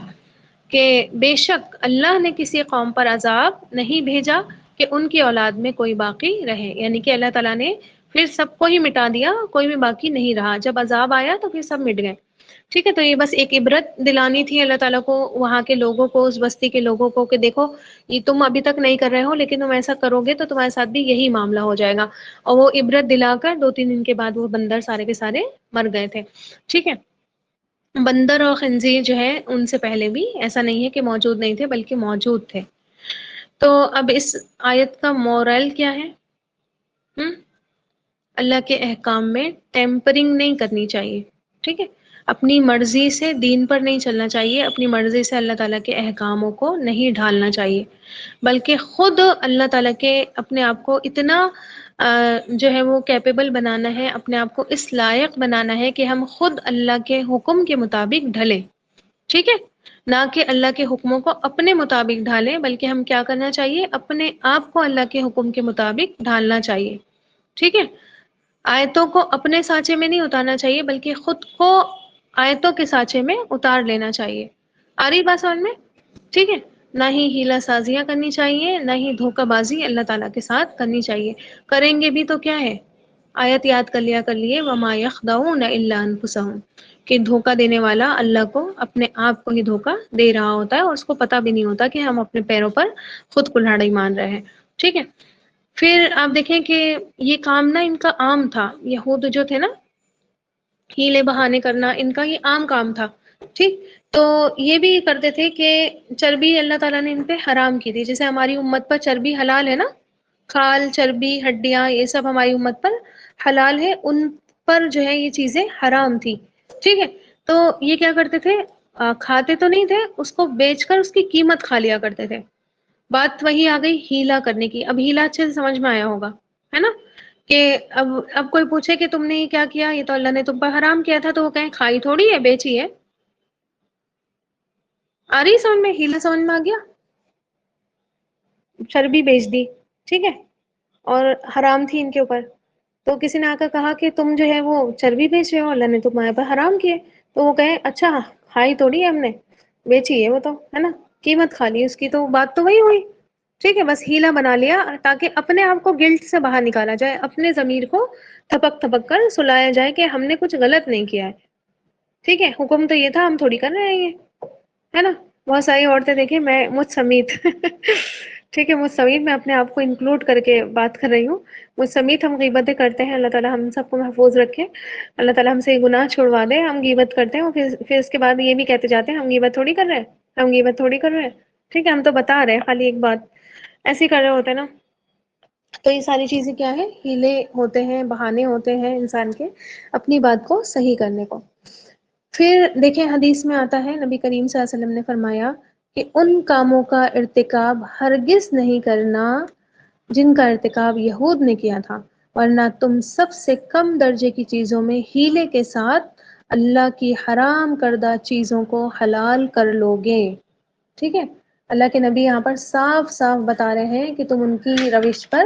کہ بے شک اللہ نے کسی قوم پر عذاب نہیں بھیجا کہ ان کی اولاد میں کوئی باقی رہے، یعنی کہ اللہ تعالیٰ نے پھر سب کو ہی مٹا دیا، کوئی بھی باقی نہیں رہا. جب عذاب آیا تو پھر سب مٹ گئے. ٹھیک ہے، تو یہ بس ایک عبرت دلانی تھی اللہ تعالیٰ کو وہاں کے لوگوں کو، اس بستی کے لوگوں کو، کہ دیکھو یہ تم ابھی تک نہیں کر رہے ہو، لیکن تم ایسا کرو گے تو تمہارے ساتھ بھی یہی معاملہ ہو جائے گا. اور وہ عبرت دلا کر 2-3 دن کے بعد وہ بندر سارے کے سارے مر گئے تھے. ٹھیک ہے، بندر اور خنزیر جو ہے ان سے پہلے بھی ایسا نہیں ہے کہ موجود نہیں تھے، بلکہ موجود تھے. تو اب اس آیت کا مورل کیا ہے؟ ہم؟ اللہ کے احکام میں ٹیمپرنگ نہیں کرنی چاہیے. ٹھیک ہے، اپنی مرضی سے دین پر نہیں چلنا چاہیے، اپنی مرضی سے اللہ تعالیٰ کے احکاموں کو نہیں ڈھالنا چاہیے، بلکہ خود اللہ تعالیٰ کے اپنے آپ کو اتنا جو ہے وہ کیپیبل بنانا ہے، اپنے آپ کو اس لائق بنانا ہے کہ ہم خود اللہ کے حکم کے مطابق ڈھلیں. ٹھیک ہے، نہ کہ اللہ کے حکموں کو اپنے مطابق ڈھالیں، بلکہ ہم کیا کرنا چاہیے، اپنے آپ کو اللہ کے حکم کے مطابق ڈھالنا چاہیے. ٹھیک ہے، آیتوں کو اپنے سانچے میں نہیں اتارنا چاہیے، بلکہ خود کو آیتوں کے سانچے میں اتار لینا چاہیے. آ رہی بات سمجھ میں؟ ٹھیک ہے، نہ ہی ہیلا سازیاں کرنی چاہیے، نہ ہی دھوکہ بازی اللہ تعالیٰ کے ساتھ کرنی چاہیے. کریں گے بھی تو کیا ہے، آیت یاد کر لیے وما یخدعون الا انفسهم، کہ دھوکہ دینے والا اللہ کو اپنے آپ کو ہی دھوکہ دے رہا ہوتا ہے، اور اس کو پتہ بھی نہیں ہوتا کہ ہم اپنے پیروں پر خود کلہاڑی مان رہے ہیں. ٹھیک ہے، پھر آپ دیکھیں کہ یہ کام نا ان کا عام تھا. یہود جو تھے نا، ہیلے بہانے کرنا ان کا یہ عام کام تھا. ٹھیک، تو یہ بھی کرتے تھے کہ چربی اللہ تعالیٰ نے ان پہ حرام کی تھی. جیسے ہماری امت پر چربی حلال ہے نا، کھال، چربی، ہڈیاں، یہ سب ہماری امت پر حلال ہے، ان پر جو ہے یہ چیزیں حرام تھی. ٹھیک ہے، تو یہ کیا کرتے تھے، کھاتے تو نہیں تھے، اس کو بیچ کر اس کی قیمت کھا لیا کرتے تھے. بات وہی آ گئی ہیلا کرنے کی. اب ہیلا اچھے سے سمجھ میں آیا ہوگا، ہے نا، کہ اب کوئی پوچھے کہ تم نے یہ کیا کیا، یہ تو اللہ نے تم پر حرام کیا تھا، تو وہ کہیں کھائی تھوڑی ہے، بیچی ہے. آ رہی سمجھ میں؟ ہیلا سمجھ میں آ گیا؟ چربی بیچ دی، ٹھیک ہے، اور حرام تھی ان کے اوپر. تو کسی نے آ کر کہا کہ تم جو ہے وہ چربی بیچ رہے ہو، اللہ نے تمہارے پر حرام کیے. تو وہ کہیں اچھا کھائی توڑی ہے ہم نے، بیچی ہے وہ تو، ہے نا، قیمت کھا لی اس کی. تو بات تو وہی ہوئی. ٹھیک ہے، بس ہیلا بنا لیا تاکہ اپنے آپ کو گلٹ سے باہر نکالا جائے، اپنے ضمیر کو تھپک تھپک کر سلایا جائے کہ ہم نے کچھ غلط نہیں کیا ہے. ٹھیک ہے، حکم تو یہ تھا، ہم تھوڑی کر رہے ہیں یہ، ہے نا. بہت ساری عورتیں دیکھیں، میں مجھ سمیت ٹھیک ہے، مجھ سمیت میں اپنے آپ کو انکلوڈ کر کے بات کر رہی ہوں، مجھ سمیت ہم غیبتیں کرتے ہیں. اللہ تعالیٰ ہم سب کو محفوظ رکھے، اللہ تعالیٰ ہم سے یہ گناہ چھڑوا دے. ہم غیبت کرتے ہیں اور پھر اس کے بعد یہ بھی کہتے جاتے ہیں ہم غیبت تھوڑی کر رہے ہیں، ہم غیبت تھوڑی کر رہے ہیں. ٹھیک ہے، ہم تو بتا رہے ہیں خالی ایک بات، ایسے ہی کر رہے ہوتے ہیں نا. تو یہ ساری چیزیں کیا ہے، ہیلے ہوتے ہیں، بہانے ہوتے ہیں انسان کے اپنی بات کو صحیح کرنے کو. پھر دیکھیں حدیث میں آتا ہے، نبی کریم صلی اللہ علیہ وسلم نے فرمایا کہ ان کاموں کا ارتکاب ہرگز نہیں کرنا جن کا ارتکاب یہود نے کیا تھا، ورنہ تم سب سے کم درجے کی چیزوں میں ہیلے کے ساتھ اللہ کی حرام کردہ چیزوں کو حلال کر لو گے. ٹھیک ہے، اللہ کے نبی یہاں پر صاف صاف بتا رہے ہیں کہ تم ان کی روش پر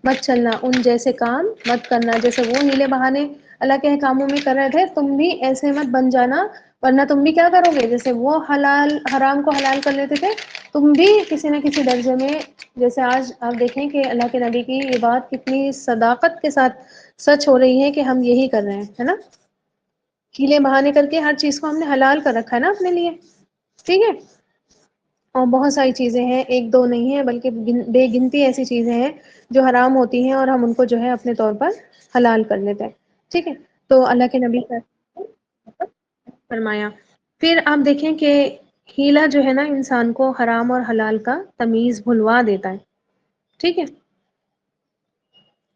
مت چلنا، ان جیسے کام مت کرنا جیسے وہ ہیلے بہانے اللہ کے کاموں میں کر رہے تھے. تم بھی ایسے مت بن جانا، ورنہ تم بھی کیا کرو گے، جیسے وہ حرام کو حلال کر لیتے تھے، تم بھی کسی نہ کسی درجے میں. جیسے آج آپ دیکھیں کہ اللہ کے نبی کی یہ بات کتنی صداقت کے ساتھ سچ ہو رہی ہے کہ ہم یہی کر رہے ہیں، ہے نا. ہیلے بہانے کر کے ہر چیز کو ہم نے حلال کر رکھا ہے نا اپنے لیے. ٹھیک ہے، اور بہت ساری چیزیں ہیں، ایک دو نہیں ہیں بلکہ بے گنتی ایسی چیزیں ہیں جو حرام ہوتی ہیں اور ہم ان کو جو ہے اپنے طور پر حلال کر لیتے ہیں. ٹھیک ہے. تو اللہ کے نبی کا فرمایا. پھر آپ دیکھیں کہ ہیلا جو ہے نا انسان کو حرام اور حلال کا تمیز بھلوا دیتا ہے. ٹھیک ہے.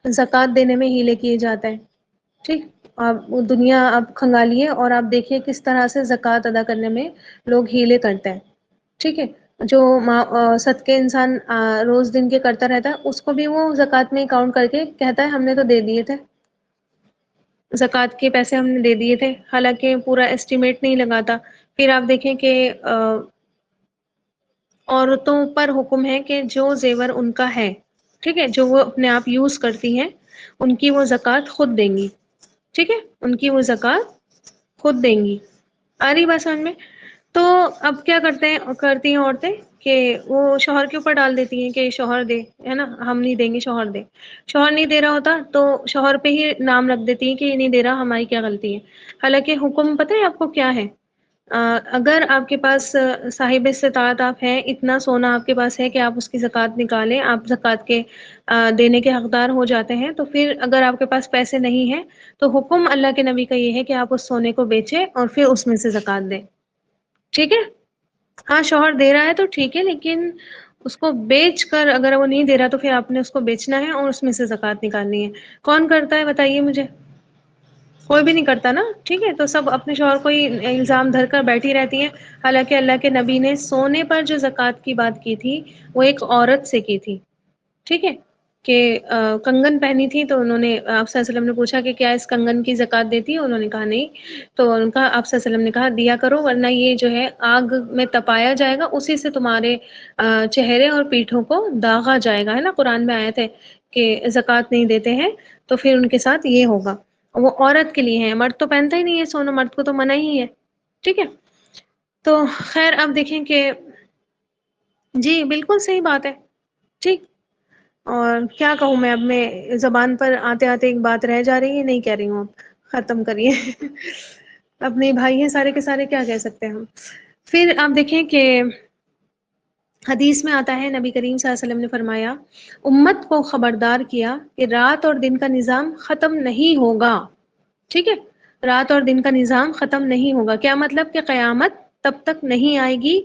زکوٰۃ دینے میں ہیلے کیے جاتے ہیں. ٹھیک. آپ دنیا آپ کھنگالیے اور آپ دیکھیے کس طرح سے زکوٰۃ ادا کرنے میں لوگ ہیلے کرتے ہیں. ٹھیک ہے. جو صدقے انسان روز دن کے کرتا رہتا ہے اس کو بھی وہ زکوٰۃ میں کاؤنٹ کر کے کہتا ہے ہم نے تو دے دیے تھے، زکوٰۃ کے پیسے ہم نے دے دیے تھے، حالانکہ پورا اسٹیمیٹ نہیں لگاتا. پھر آپ دیکھیں کہ عورتوں پر حکم ہے کہ جو زیور ان کا ہے، ٹھیک ہے، جو وہ اپنے آپ یوز کرتی ہیں ان کی وہ زکوٰۃ خود دیں گی. ٹھیک ہے. ان کی وہ زکوٰۃ خود دیں گی. آ رہی بات سمجھ میں؟ تو اب کیا کرتی ہیں عورتیں کہ وہ شوہر کے اوپر ڈال دیتی ہیں کہ شوہر دے، ہے نا، ہم نہیں دیں گے، شوہر دے. شوہر نہیں دے رہا ہوتا تو شوہر پہ ہی نام رکھ دیتی ہیں کہ یہ نہیں دے رہا، ہماری کیا غلطی ہے. حالانکہ حکم پتہ ہے آپ کو کیا ہے؟ اگر آپ کے پاس صاحب استطاعت آپ ہیں، اتنا سونا آپ کے پاس ہے کہ آپ اس کی زکوٰۃ نکالیں، آپ زکوٰۃ کے دینے کے حقدار ہو جاتے ہیں، تو پھر اگر آپ کے پاس پیسے نہیں ہیں تو حکم اللہ کے نبی کا یہ ہے کہ آپ اس سونے کو بیچیں اور پھر اس میں سے زکوٰۃ دیں. ٹھیک ہے. ہاں شوہر دے رہا ہے تو ٹھیک ہے، لیکن اس کو بیچ کر اگر وہ نہیں دے رہا تو پھر آپ نے اس کو بیچنا ہے اور اس میں سے زکوٰۃ نکالنی ہے. کون کرتا ہے بتائیے مجھے؟ کوئی بھی نہیں کرتا نا. ٹھیک ہے. تو سب اپنے شوہر کو ہی الزام دھر کر بیٹھی رہتی ہیں. حالانکہ اللہ کے نبی نے سونے پر جو زکوٰۃ کی بات کی تھی وہ ایک عورت سے کی تھی. ٹھیک ہے. کہ کنگن پہنی تھی تو انہوں نے آپ صلی اللہ علیہ وسلم نے پوچھا کہ کیا اس کنگن کی زکوٰۃ دیتی ہے؟ انہوں نے کہا نہیں. تو ان کا آپ صلی اللہ علیہ وسلم نے کہا دیا کرو ورنہ یہ جو ہے آگ میں تپایا جائے گا، اسی سے تمہارے چہرے اور پیٹھوں کو داغا جائے گا. ہے نا، قرآن میں آیت ہے کہ زکوٰۃ نہیں دیتے ہیں تو پھر ان کے ساتھ یہ ہوگا. وہ عورت کے لیے ہے، مرد تو پہنتا ہی نہیں ہے سونا، مرد کو تو منع ہی ہے. ٹھیک ہے. تو خیر اب دیکھیں کہ جی بالکل صحیح بات ہے. ٹھیک. اور کیا کہوں میں، اب میں زبان پر آتے آتے ایک بات رہ جا رہی ہے، نہیں کہہ رہی ہوں، اب ختم کریے. اپنے بھائی ہیں سارے کے سارے، کیا کہہ سکتے ہیں ہم. پھر آپ دیکھیں کہ حدیث میں آتا ہے نبی کریم صلی اللہ علیہ وسلم نے فرمایا، امت کو خبردار کیا کہ رات اور دن کا نظام ختم نہیں ہوگا. ٹھیک ہے. رات اور دن کا نظام ختم نہیں ہوگا. کیا مطلب؟ کہ قیامت تب تک نہیں آئے گی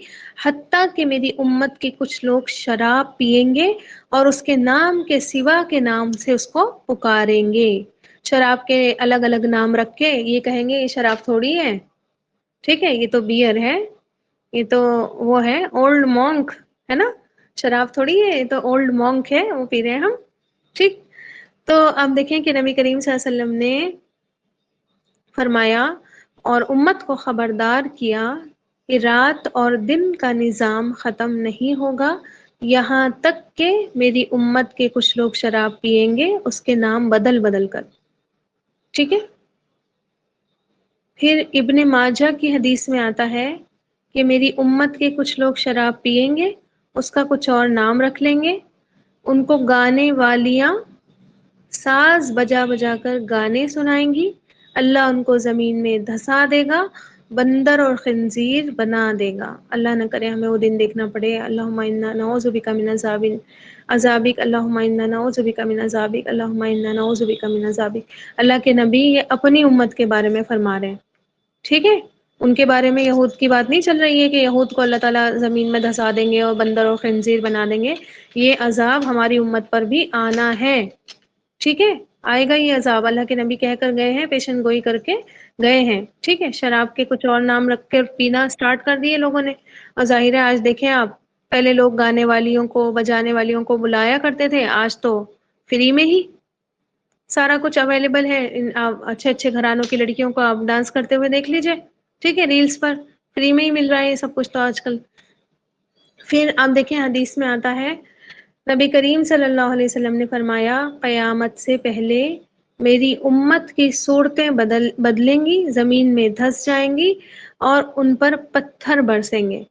حتیٰ کہ میری امت کے کچھ لوگ شراب پیئیں گے اور اس کے نام کے سوا کے نام سے اس کو پکاریں گے. شراب کے الگ الگ نام رکھ کے یہ کہیں گے یہ شراب تھوڑی ہے، ٹھیک ہے، یہ تو بیئر ہے، یہ تو وہ ہے اولڈ مونک، ہے نا، شراب تھوڑی ہے، یہ تو اولڈ مونک ہے، وہ پی رہے ہیں ہم. ٹھیک. تو آپ دیکھیں کہ نبی کریم صلی اللہ علیہ وسلم نے فرمایا اور امت کو خبردار کیا کہ رات اور دن کا نظام ختم نہیں ہوگا یہاں تک کہ میری امت کے کچھ لوگ شراب پیئیں گے اس کے نام بدل بدل کر. ٹھیک ہے. پھر ابن ماجہ کی حدیث میں آتا ہے کہ میری امت کے کچھ لوگ شراب پیئیں گے، اس کا کچھ اور نام رکھ لیں گے، ان کو گانے والیاں ساز بجا بجا کر گانے سنائیں گی، اللہ ان کو زمین میں دھسا دے گا، بندر اور خنزیر بنا دے گا. اللہ نہ کرے ہمیں وہ دن دیکھنا پڑے. اللہم انا نعوذ بک من عذابک اللہم انا نعوذ بک من عذابک اللہم انا نعوذ بک من عذابک. اللہ کے نبی یہ اپنی امت کے بارے میں فرما رہے ہیں. ٹھیک ہے. ان کے بارے میں یہود کی بات نہیں چل رہی ہے کہ یہود کو اللہ تعالیٰ زمین میں دھسا دیں گے اور بندر اور خنزیر بنا دیں گے. یہ عذاب ہماری امت پر بھی آنا ہے. ٹھیک ہے. آئے گا یہ عذاب. اللہ کے نبی کہہ کر گئے ہیں، پیشن گوئی کر کے گئے ہیں. ٹھیک ہے. شراب کے کچھ اور نام رکھ کے پینا سٹارٹ کر دیے لوگوں نے. اور ظاہر ہے آج دیکھیں آپ، پہلے لوگ گانے والیوں کو بجانے والیوں کو بلایا کرتے تھے، آج تو فری میں ہی سارا کچھ اویلیبل ہے. اچھے اچھے گھرانوں کی لڑکیوں کو آپ ڈانس کرتے ہوئے دیکھ لیجئے. ٹھیک ہے. ریلز پر فری میں ہی مل رہا ہے یہ سب کچھ تو آج کل. پھر آپ دیکھیں حدیث میں آتا ہے نبی کریم صلی اللہ علیہ وسلم نے فرمایا قیامت سے پہلے میری امت کی صورتیں بدلیں گی، زمین میں دھس جائیں گی اور ان پر پتھر برسیں گے.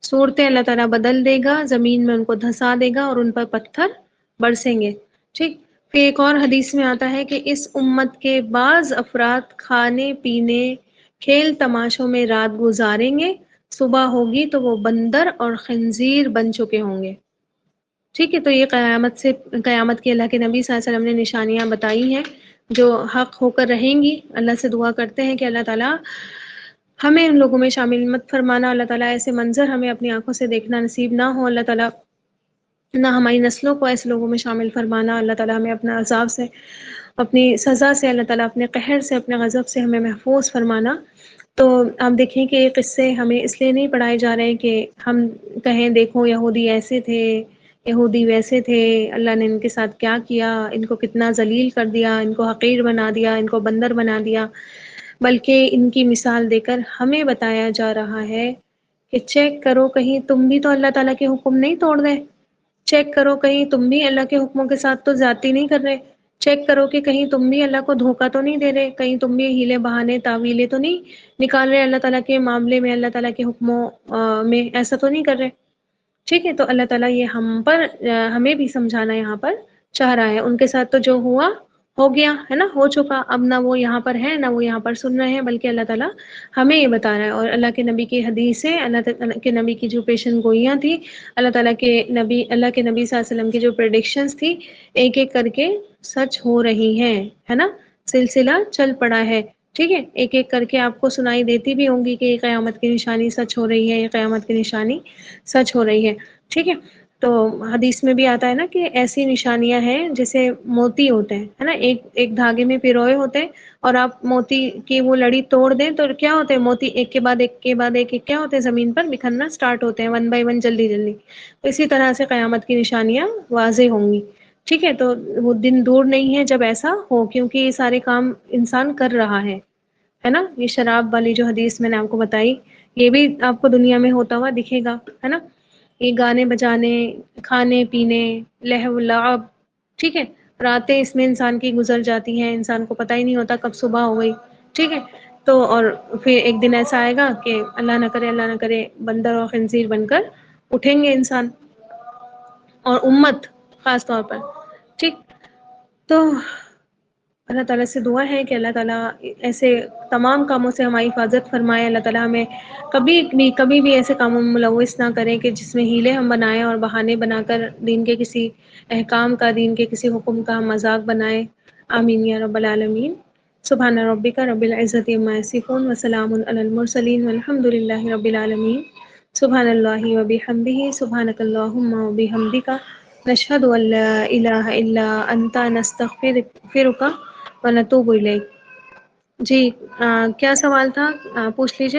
صورتیں اللہ تعالیٰ بدل دے گا، زمین میں ان کو دھسا دے گا اور ان پر پتھر برسیں گے. ٹھیک. پھر ایک اور حدیث میں آتا ہے کہ اس امت کے بعض افراد کھانے پینے کھیل تماشوں میں رات گزاریں گے، صبح ہوگی تو وہ بندر اور خنزیر بن چکے ہوں گے۔ ٹھیک ہے، تو یہ قیامت کی اللہ کے نبی صلی اللہ علیہ وسلم نے نشانیاں بتائی ہیں جو حق ہو کر رہیں گی۔ اللہ سے دعا کرتے ہیں کہ اللہ تعالیٰ ہمیں ان لوگوں میں شامل مت فرمانا، اللہ تعالیٰ ایسے منظر ہمیں اپنی آنکھوں سے دیکھنا نصیب نہ ہو، اللہ تعالیٰ نہ ہماری نسلوں کو ایسے لوگوں میں شامل فرمانا، اللہ تعالیٰ ہمیں اپنا عذاب سے، اپنی سزا سے، اللہ تعالیٰ اپنے قہر سے، اپنے غضب سے ہمیں محفوظ فرمانا۔ تو آپ دیکھیں کہ یہ قصے ہمیں اس لیے نہیں پڑھائے جا رہے کہ ہم کہیں دیکھو یہودی ایسے تھے، یہودی ویسے تھے، اللہ نے ان کے ساتھ کیا کیا، ان کو کتنا ذلیل کر دیا، ان کو حقیر بنا دیا، ان کو بندر بنا دیا، بلکہ ان کی مثال دے کر ہمیں بتایا جا رہا ہے کہ چیک کرو کہیں تم بھی تو اللہ تعالیٰ کے حکم نہیں توڑ رہے، چیک کرو کہیں تم بھی اللہ کے حکموں کے ساتھ تو زیادتی نہیں کر رہے، چیک کرو کہ کہیں تم بھی اللہ کو دھوکہ تو نہیں دے رہے، کہیں تم بھی ہیلے بہانے تعویلیں تو نہیں نکال رہے اللہ تعالیٰ کے معاملے میں، اللہ تعالیٰ کے حکموں میں ایسا تو نہیں کر رہے۔ ٹھیک ہے، تو اللہ تعالیٰ یہ ہمیں بھی سمجھانا یہاں پر چاہ رہا ہے۔ ان کے ساتھ تو جو ہوا ہو گیا ہے نا، ہو چکا، اب نہ وہ یہاں پر ہے نہ وہ یہاں پر سن رہے ہیں، بلکہ اللہ تعالیٰ ہمیں یہ بتا رہا ہے۔ اور اللہ کے نبی کی حدیث ہے، اللہ تعالیٰ کے نبی کی جو پیشن گوئیاں تھی، اللہ کے نبی صلی اللہ علیہ وسلم کی جو پریڈکشنز تھی، ایک ایک کر کے سچ ہو رہی ہیں، ہے نا، سلسلہ چل پڑا ہے۔ ٹھیک ہے، ایک ایک کر کے آپ کو سنائی دیتی بھی ہوں گی کہ یہ قیامت کی نشانی سچ ہو رہی ہے، یہ قیامت کی نشانی سچ ہو رہی ہے۔ ٹھیک ہے، تو حدیث میں بھی آتا ہے نا کہ ایسی نشانیاں ہیں جیسے موتی ہوتے ہیں، ہے نا، ایک ایک دھاگے میں پیروئے ہوتے ہیں، اور آپ موتی کی وہ لڑی توڑ دیں تو کیا ہوتے ہیں، موتی ایک کے بعد ایک کے بعد ایک کیا ہوتے ہیں، زمین پر بکھرنا سٹارٹ ہوتے ہیں، ون بائی ون، جلدی جلدی۔ تو اسی طرح سے قیامت کی نشانیاں واضح ہوں گی۔ ٹھیک ہے، تو وہ دن دور نہیں ہے جب ایسا ہو، کیونکہ یہ سارے کام انسان کر رہا ہے نا۔ یہ شراب والی جو حدیث میں نے آپ کو بتائی، یہ بھی آپ کو دنیا میں ہوتا ہوا دکھے گا، ہے نا، یہ گانے بجانے، کھانے پینے، لہو لعب، ٹھیک ہے، راتیں اس میں انسان کی گزر جاتی ہیں، انسان کو پتہ ہی نہیں ہوتا کب صبح ہو گئی۔ ٹھیک ہے، تو اور پھر ایک دن ایسا آئے گا کہ اللہ نہ کرے بندر اور خنزیر بن کر اٹھیں گے انسان اور امت خاص طور پر۔ ٹھیک، تو اللہ تعالیٰ سے دعا ہے کہ اللہ تعالیٰ ایسے تمام کاموں سے ہماری حفاظت فرمائے، اللہ تعالیٰ ہمیں کبھی بھی ایسے کاموں میں ملوث نہ کریں کہ جس میں ہیلے ہم بنائیں اور بہانے بنا کر دین کے کسی احکام کا، دین کے کسی حکم کا ہم مذاق بنائیں۔ آمین یا رب العالمین۔ سبحان ربک رب العزۃ عما یصفون وسلام علی المرسلین والحمد للہ رب العالمین۔ سبحان اللہ وبحمدہ، سبحانک اللہم وبحمدک، نشہد ان لا الہ الا انت، نستغفرک ونتوب الیک۔ جی، کیا سوال تھا، پوچھ لیجیے۔